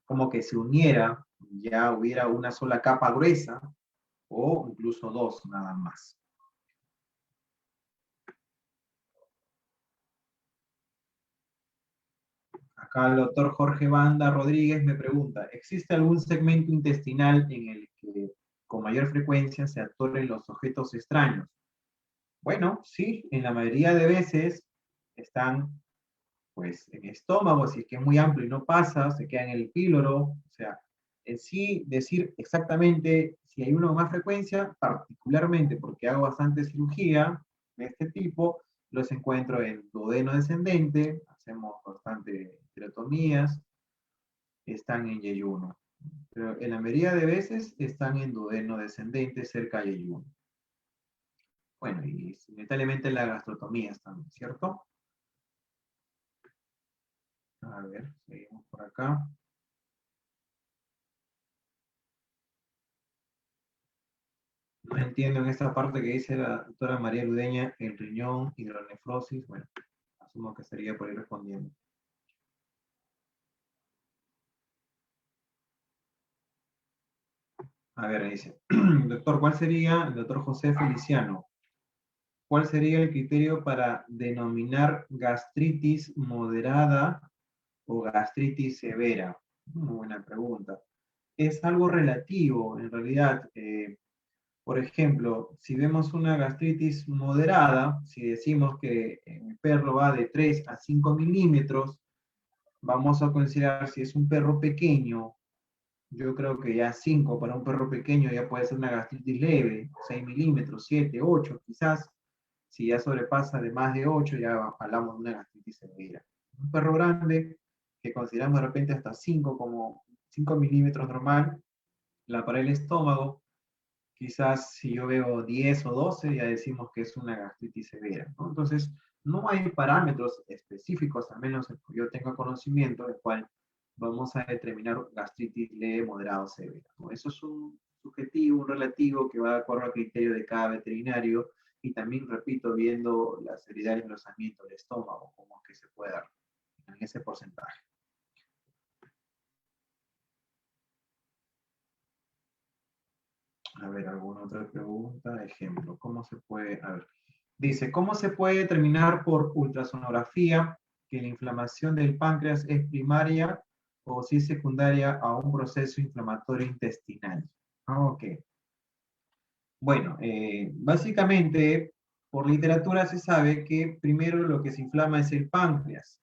como que se uniera, ya hubiera una sola capa gruesa o incluso dos nada más. Acá el doctor Jorge Banda Rodríguez me pregunta, ¿existe algún segmento intestinal en el que con mayor frecuencia se atoren los objetos extraños? Bueno, sí, en la mayoría de veces están pues en el estómago, si es que es muy amplio y no pasa, se queda en el píloro, o sea, en sí decir exactamente si hay uno con más frecuencia, particularmente porque hago bastante cirugía de este tipo, los encuentro en duodeno descendente, hacemos bastante esterotomías, están en yeyuno. Pero en la mayoría de veces están en duodeno descendente cerca de yeyuno. Bueno, y simultáneamente la gastrotomía también, ¿cierto? A ver, seguimos por acá. No entiendo en esta parte que dice la doctora María Ludeña, el riñón, hidronefrosis. Bueno, asumo que estaría por ahí respondiendo. A ver, dice, doctor, ¿cuál sería, el doctor José Feliciano, cuál sería el criterio para denominar gastritis moderada o gastritis severa? Muy buena pregunta. Es algo relativo, en realidad. Por ejemplo, si vemos una gastritis moderada, si decimos que el perro va de 3 a 5 milímetros, vamos a considerar si es un perro pequeño, yo creo que ya 5 para un perro pequeño ya puede ser una gastritis leve, 6 milímetros, 7, 8 quizás. Si ya sobrepasa de más de 8, ya hablamos de una gastritis severa. Un perro grande, que consideramos de repente hasta 5 como 5 milímetros normal, la para el estómago, quizás si yo veo 10 o 12, ya decimos que es una gastritis severa, ¿no? Entonces, no hay parámetros específicos, al menos que yo tenga conocimiento, del cual vamos a determinar gastritis leve, moderada o severa, ¿no? Eso es un subjetivo, un relativo que va de acuerdo al criterio de cada veterinario y también, repito, viendo la seriedad y engrosamiento del estómago, como que se puede dar en ese porcentaje. A ver, ¿alguna otra pregunta? Ejemplo, ¿cómo se puede? A ver, dice, ¿cómo se puede determinar por ultrasonografía que la inflamación del páncreas es primaria o si es secundaria a un proceso inflamatorio intestinal? Ok. Bueno, básicamente, por literatura se sabe que primero lo que se inflama es el páncreas.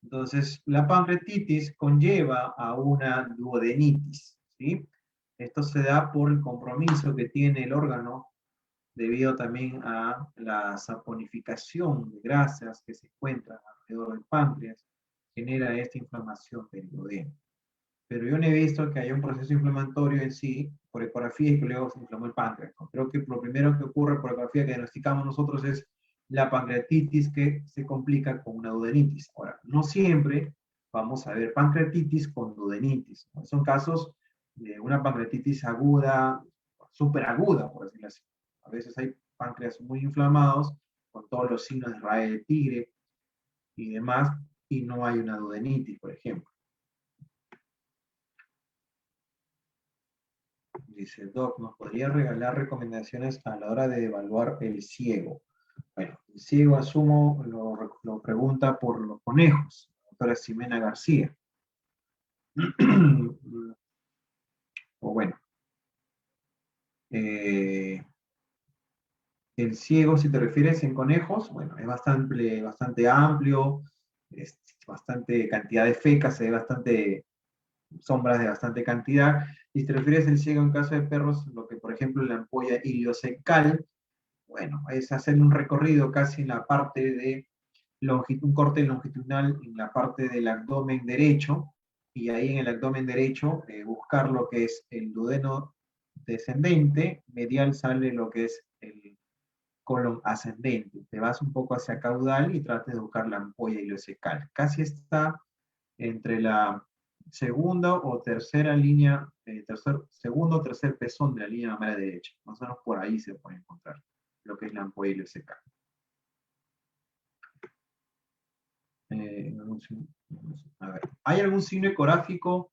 Entonces, la pancreatitis conlleva a una duodenitis, ¿sí? Esto se da por el compromiso que tiene el órgano debido también a la saponificación de grasas que se encuentran alrededor del páncreas, genera esta inflamación del duodeno. Pero yo no he visto que haya un proceso inflamatorio en sí, por ecografía, y que luego se inflamó el páncreas. Creo que lo primero que ocurre por ecografía que diagnosticamos nosotros es la pancreatitis que se complica con una duodenitis. Ahora, no siempre vamos a ver pancreatitis con duodenitis. Son casos de una pancreatitis aguda, súper aguda, por decirlo así. A veces hay páncreas muy inflamados, con todos los signos de raya de tigre y demás, y no hay una duodenitis, por ejemplo. Dice, Doc, ¿nos podría regalar recomendaciones a la hora de evaluar el ciego? Bueno, el ciego, asumo, lo pregunta por los conejos, la doctora Ximena García. O bueno, eh, el ciego, si te refieres en conejos, bueno, es bastante amplio, es bastante cantidad de fecas, se ve bastante sombras de bastante cantidad. Y si te refieres al ciego en caso de perros, lo que por ejemplo la ampolla iliocecal, bueno, es hacer un recorrido casi en la parte de un corte longitudinal en la parte del abdomen derecho, y ahí en el abdomen derecho buscar lo que es el duodeno descendente, medial sale lo que es el colon ascendente. Te vas un poco hacia caudal y trates de buscar la ampolla ileocecal. Casi está entre la segunda o tercera línea, segundo o tercer pezón de la línea mamaria derecha. Más o menos por ahí se puede encontrar lo que es la ampolla ileocecal. A ver, ¿hay algún signo ecográfico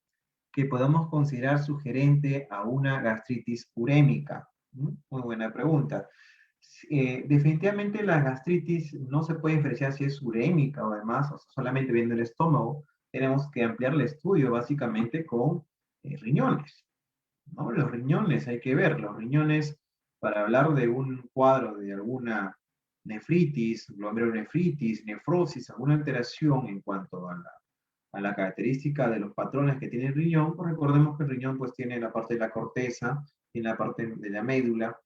que podamos considerar sugerente a una gastritis urémica? Muy buena pregunta. Definitivamente la gastritis no se puede diferenciar si es urémica o demás, o sea, solamente viendo el estómago. Tenemos que ampliar el estudio básicamente con riñones, ¿no? Los riñones hay que ver, los riñones, para hablar de un cuadro de alguna nefritis, glomerulonefritis, nefrosis, alguna alteración en cuanto a la característica de los patrones que tiene el riñón, pues recordemos que el riñón pues tiene la parte de la corteza, tiene la parte de la médula,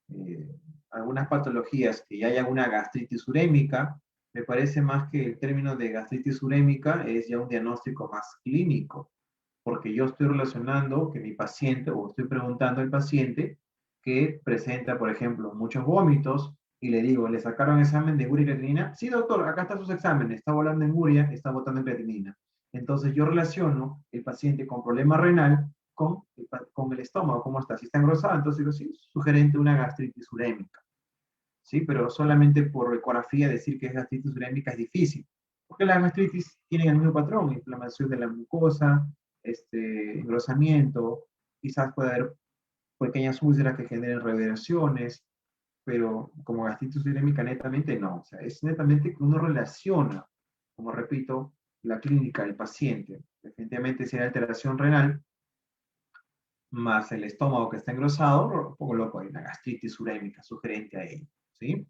eh, algunas patologías, que ya hay alguna gastritis urémica, me parece más que el término de gastritis urémica es ya un diagnóstico más clínico, porque yo estoy relacionando que mi paciente, o estoy preguntando al paciente que presenta, por ejemplo, muchos vómitos, y le digo, ¿le sacaron examen de urea y creatinina? Sí, doctor, acá están sus exámenes, está volando en urea, está botando en creatinina. Entonces yo relaciono el paciente con problema renal con el estómago, ¿cómo está? Si está engrosado, entonces digo, sí, sugerente una gastritis urémica. ¿Sí? Pero solamente por ecografía decir que es gastritis urémica es difícil, porque las gastritis tienen el mismo patrón, inflamación de la mucosa, engrosamiento, quizás puede haber pequeñas úlceras que generen reverberaciones, pero como gastritis urémica netamente no, o sea, es netamente que uno relaciona, como repito, la clínica del paciente. Definitivamente si hay alteración renal, más el estómago que está engrosado, pongo loco, hay una gastritis urémica sugerente a ello, ¿sí?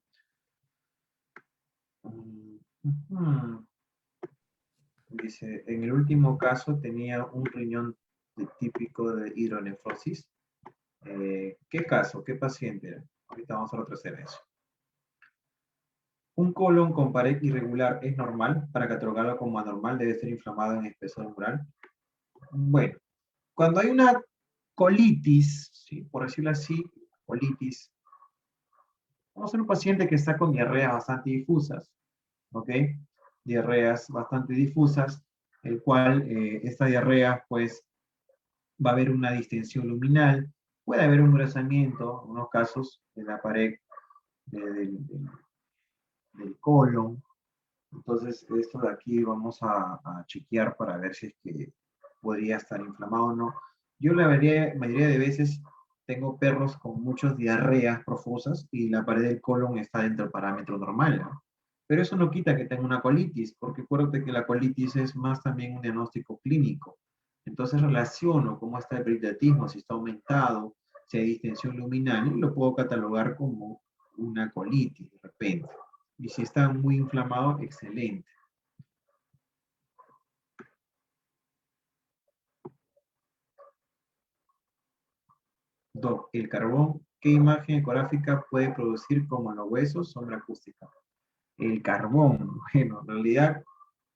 Dice, en el último caso tenía un riñón típico de hidronefrosis. ¿Qué caso? ¿Qué paciente era? Ahorita vamos a retroceder eso. ¿Un colon con pared irregular es normal? Para catalogarlo como anormal debe ser inflamado en espesor mural. Bueno, cuando hay una colitis, ¿sí? Por decirlo así, colitis, vamos a ser un paciente que está con diarreas bastante difusas, ¿ok? Diarreas bastante difusas, el cual esta diarrea, pues, va a haber una distensión luminal, puede haber un engrosamiento, en unos casos, de la pared del colon. Entonces, esto de aquí vamos a chequear para ver si es que podría estar inflamado o no. Yo la mayoría de veces tengo perros con muchas diarreas profusas y la pared del colon está dentro del parámetro normal, ¿no? Pero eso no quita que tenga una colitis, porque acuérdate que la colitis es más también un diagnóstico clínico. Entonces relaciono cómo está el periodismo, si está aumentado, si hay distensión luminal, y lo puedo catalogar como una colitis de repente. Y si está muy inflamado, excelente. Doc, el carbón, ¿qué imagen ecográfica puede producir como en los huesos? Sombra acústica. El carbón, bueno, en realidad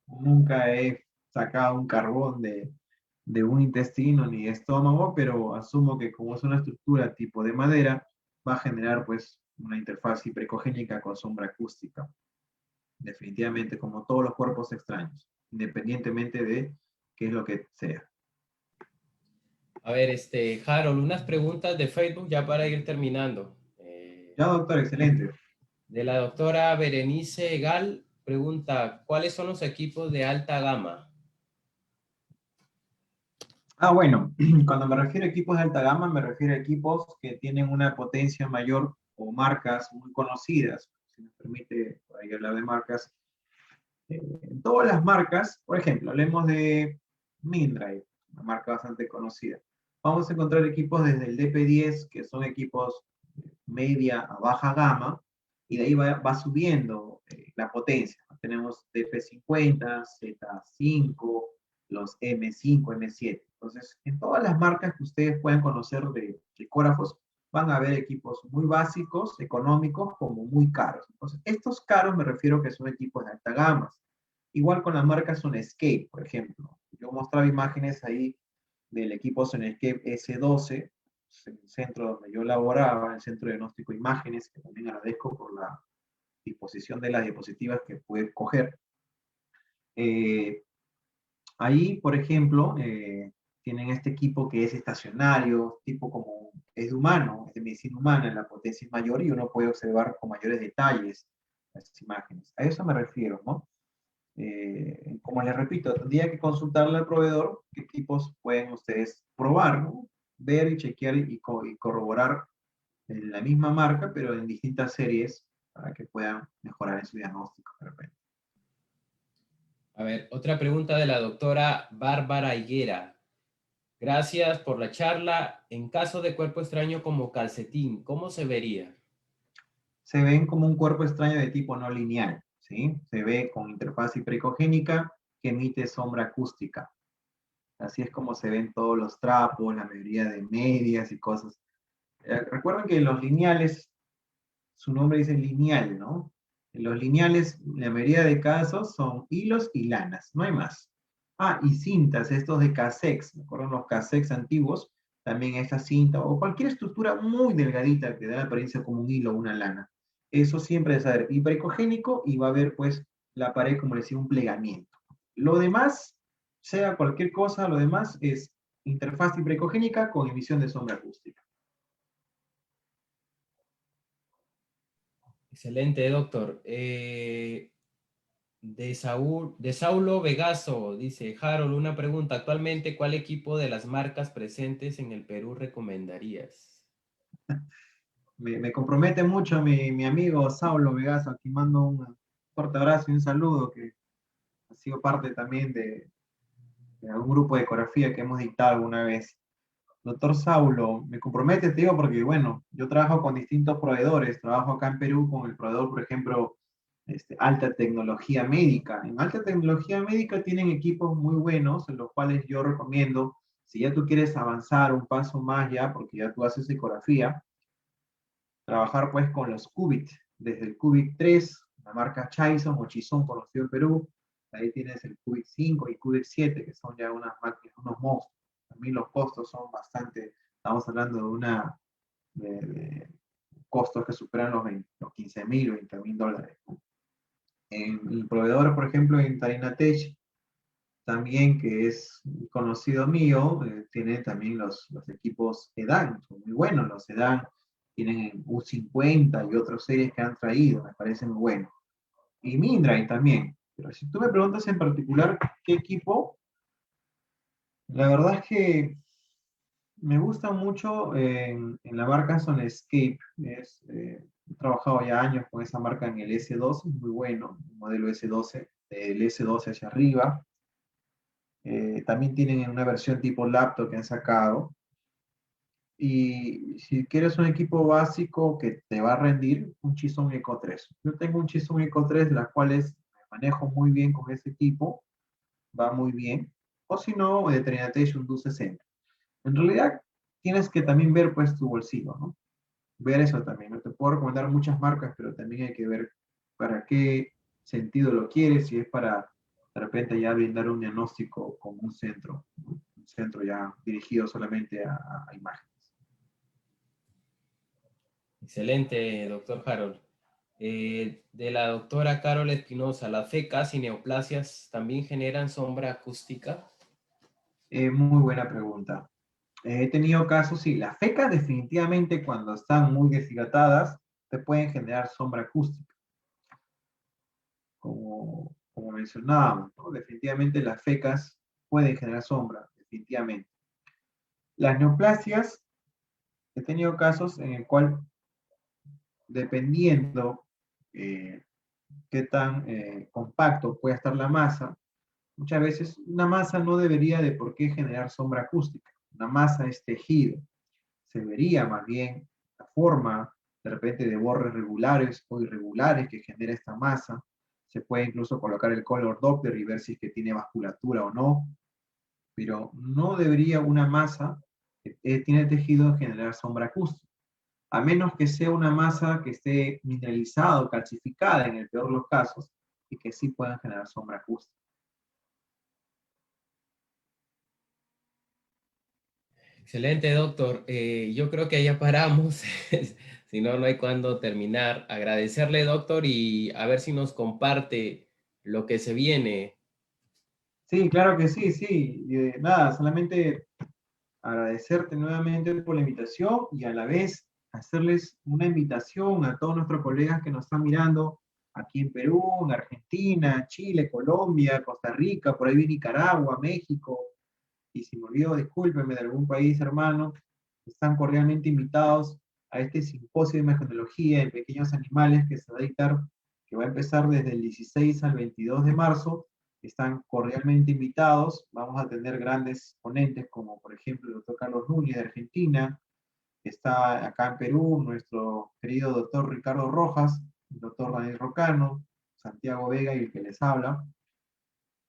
nunca he sacado un carbón de un intestino ni estómago, pero asumo que como es una estructura tipo de madera, va a generar pues una interfaz hiperecogénica con sombra acústica. Definitivamente, como todos los cuerpos extraños, independientemente de qué es lo que sea. A ver, Harold, unas preguntas de Facebook ya para ir terminando. Ya, doctor, excelente. De la doctora Berenice Gal, pregunta, ¿cuáles son los equipos de alta gama? Bueno, cuando me refiero a equipos de alta gama, me refiero a equipos que tienen una potencia mayor o marcas muy conocidas. Si me permite, por ahí hablar de marcas. En todas las marcas, por ejemplo, hablemos de Mindray, una marca bastante conocida. Vamos a encontrar equipos desde el DP10, que son equipos media a baja gama, y de ahí va subiendo la potencia. Tenemos DP50, Z5, los M5, M7. Entonces, en todas las marcas que ustedes puedan conocer de ecógrafos, van a haber equipos muy básicos, económicos, como muy caros. Entonces, estos caros me refiero que son equipos de alta gama. Igual con la marca Sonescape, por ejemplo. Yo mostraba imágenes ahí del equipo Sonescape S12, el centro donde yo laboraba, el centro de diagnóstico de imágenes, que también agradezco por la disposición de las diapositivas que pude coger. Ahí, por ejemplo, tienen este equipo que es estacionario, tipo como es de humano, es de medicina humana, la potencia es mayor y uno puede observar con mayores detalles las imágenes. A eso me refiero, ¿no? Como les repito, tendría que consultarle al proveedor qué equipos pueden ustedes probar, ¿no? Ver y chequear y corroborar en la misma marca, pero en distintas series para que puedan mejorar en su diagnóstico de repente. A ver, otra pregunta de la doctora Bárbara Higuera. Gracias por la charla. En caso de cuerpo extraño como calcetín, ¿cómo se vería? se ven como un cuerpo extraño de tipo no lineal, ¿sí? Se ve con interfaz hipericogénica que emite sombra acústica. Así es como se ven todos los trapos, la mayoría de medias y cosas. Recuerden que los lineales, su nombre dice lineal, ¿no? Los lineales, la mayoría de casos, son hilos y lanas, no hay más. Ah, y cintas, estos de Casex, ¿me acuerdan los Casex antiguos? También esta cinta, o cualquier estructura muy delgadita que da la apariencia como un hilo o una lana. Eso siempre es saber hipericogénico y va a haber, pues, la pared, como les decía, un plegamiento. Lo demás, sea cualquier cosa, lo demás es interfaz hipericogénica con emisión de sombra acústica. Excelente, doctor. De Saulo Vegaso, dice Harold, una pregunta. Actualmente, ¿cuál equipo de las marcas presentes en el Perú recomendarías? Me compromete mucho mi amigo Saulo Vegas, aquí mando un fuerte abrazo y un saludo, que ha sido parte también de algún grupo de ecografía que hemos dictado alguna vez. Doctor Saulo, me compromete, te digo, porque bueno, yo trabajo con distintos proveedores, trabajo acá en Perú con el proveedor, por ejemplo, alta tecnología médica. En alta tecnología médica tienen equipos muy buenos, en los cuales yo recomiendo, si ya tú quieres avanzar un paso más ya, porque ya tú haces ecografía, trabajar pues con los Cubit, desde el Cubit 3, la marca Chaison o Chison conocido en Perú, ahí tienes el Cubit 5 y Cubit 7, que son ya unas máquinas, unos monstruos. También los costos son bastante, estamos hablando de costos que superan los 15.000 o 20.000 dólares. En el proveedor, por ejemplo, en Tarinatech, también que es conocido mío, tiene también los equipos EDAN, son muy buenos los EDAN, tienen U50 y otras series que han traído, me parecen muy buenos. Y Mindray también. Pero si tú me preguntas en particular qué equipo, la verdad es que me gusta mucho en la marca Sonescape. He trabajado ya años con esa marca en el S12, muy bueno, el modelo S12, del S12 hacia arriba. También tienen una versión tipo laptop que han sacado. Y si quieres un equipo básico que te va a rendir, un Chison Eco 3. Yo tengo un Chison Eco 3, de las cuales me manejo muy bien con ese equipo, va muy bien. O si no, de Trinity un Du60. En realidad, tienes que también ver pues tu bolsillo, ¿no? Ver eso también. No te puedo recomendar muchas marcas, pero también hay que ver para qué sentido lo quieres, si es para de repente ya brindar un diagnóstico como un centro, ¿no? Un centro ya dirigido solamente a imágenes. Excelente, doctor Harold. De la doctora Carol Espinosa, ¿las fecas y neoplasias también generan sombra acústica? Muy buena pregunta. He tenido casos, sí, las fecas definitivamente cuando están muy deshidratadas te pueden generar sombra acústica, como mencionábamos, ¿no? Definitivamente las fecas pueden generar sombra, definitivamente. Las neoplasias, he tenido casos en el cual, dependiendo eh, qué tan compacto pueda estar la masa, muchas veces una masa no debería de por qué generar sombra acústica. Una masa es tejido. Se vería más bien la forma de repente de bordes regulares o irregulares que genera esta masa. Se puede incluso colocar el color Doppler y ver si es que tiene vasculatura o no, pero no debería una masa que tiene tejido generar sombra acústica, a menos que sea una masa que esté mineralizada o calcificada en el peor de los casos y que sí puedan generar sombra acústica. Excelente, doctor. Yo creo que ya paramos. Si no, no hay cuándo terminar. Agradecerle, doctor, y a ver si nos comparte lo que se viene. Sí, claro que sí, sí. Nada, solamente agradecerte nuevamente por la invitación y a la vez hacerles una invitación a todos nuestros colegas que nos están mirando aquí en Perú, en Argentina, Chile, Colombia, Costa Rica, por ahí viene Nicaragua, México, y si me olvido, discúlpenme de algún país hermano, están cordialmente invitados a este simposio de imagenología en pequeños animales que se va a dictar, que va a empezar desde el 16 al 22 de marzo. Están cordialmente invitados. Vamos a tener grandes ponentes como por ejemplo el doctor Carlos Núñez de Argentina, Está acá en Perú nuestro querido doctor Ricardo Rojas, el doctor Daniel Rocano, Santiago Vega y el que les habla.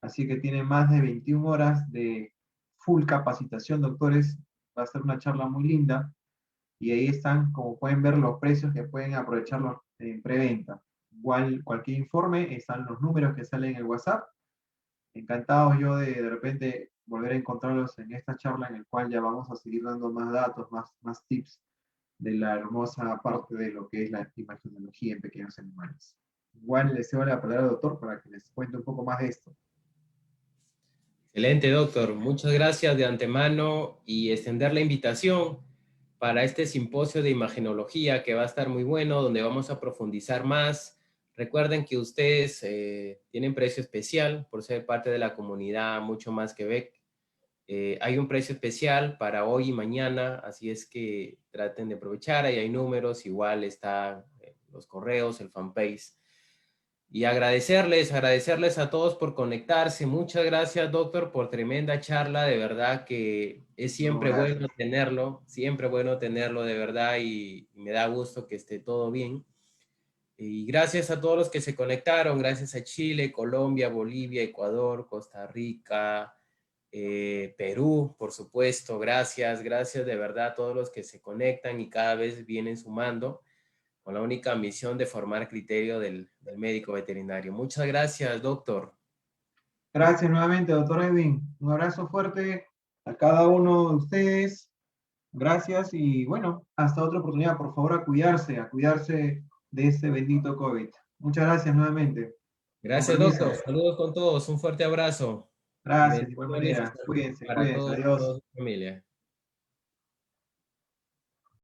Así que tiene más de 21 horas de full capacitación, doctores. Va a ser una charla muy linda. Y ahí están, como pueden ver, los precios que pueden aprovecharlos en preventa. Igual, cualquier informe, están los números que salen en el WhatsApp. Encantado yo de repente volver a encontrarlos en esta charla en el cual ya vamos a seguir dando más datos, más tips de la hermosa parte de lo que es la imagenología en pequeños animales. Igual les cedo la palabra al doctor para que les cuente un poco más de esto. Excelente, doctor. Muchas gracias de antemano y extender la invitación para este simposio de imagenología que va a estar muy bueno, donde vamos a profundizar más. Recuerden que ustedes tienen precio especial por ser parte de la comunidad Mucho Más Quebec. Hay un precio especial para hoy y mañana, así es que traten de aprovechar. Ahí hay números, igual está los correos, el fanpage. Y agradecerles a todos por conectarse. Muchas gracias, doctor, por tremenda charla. De verdad que es No, gracias. siempre bueno tenerlo, de verdad, y me da gusto que esté todo bien. Y gracias a todos los que se conectaron, gracias a Chile, Colombia, Bolivia, Ecuador, Costa Rica, Perú, por supuesto. Gracias de verdad a todos los que se conectan y cada vez vienen sumando con la única misión de formar criterio del médico veterinario. Muchas gracias, doctor. Gracias nuevamente, doctor Edwin. Un abrazo fuerte a cada uno de ustedes. Gracias y bueno, hasta otra oportunidad. Por favor, a cuidarse de este bendito COVID. Muchas gracias nuevamente. Con Gracias, permiso. doctor. Saludos con todos. Un fuerte abrazo y Gracias, de igual bendiciones y manera. salud Cuídense, para cuídense. todos, Adiós. toda su familia.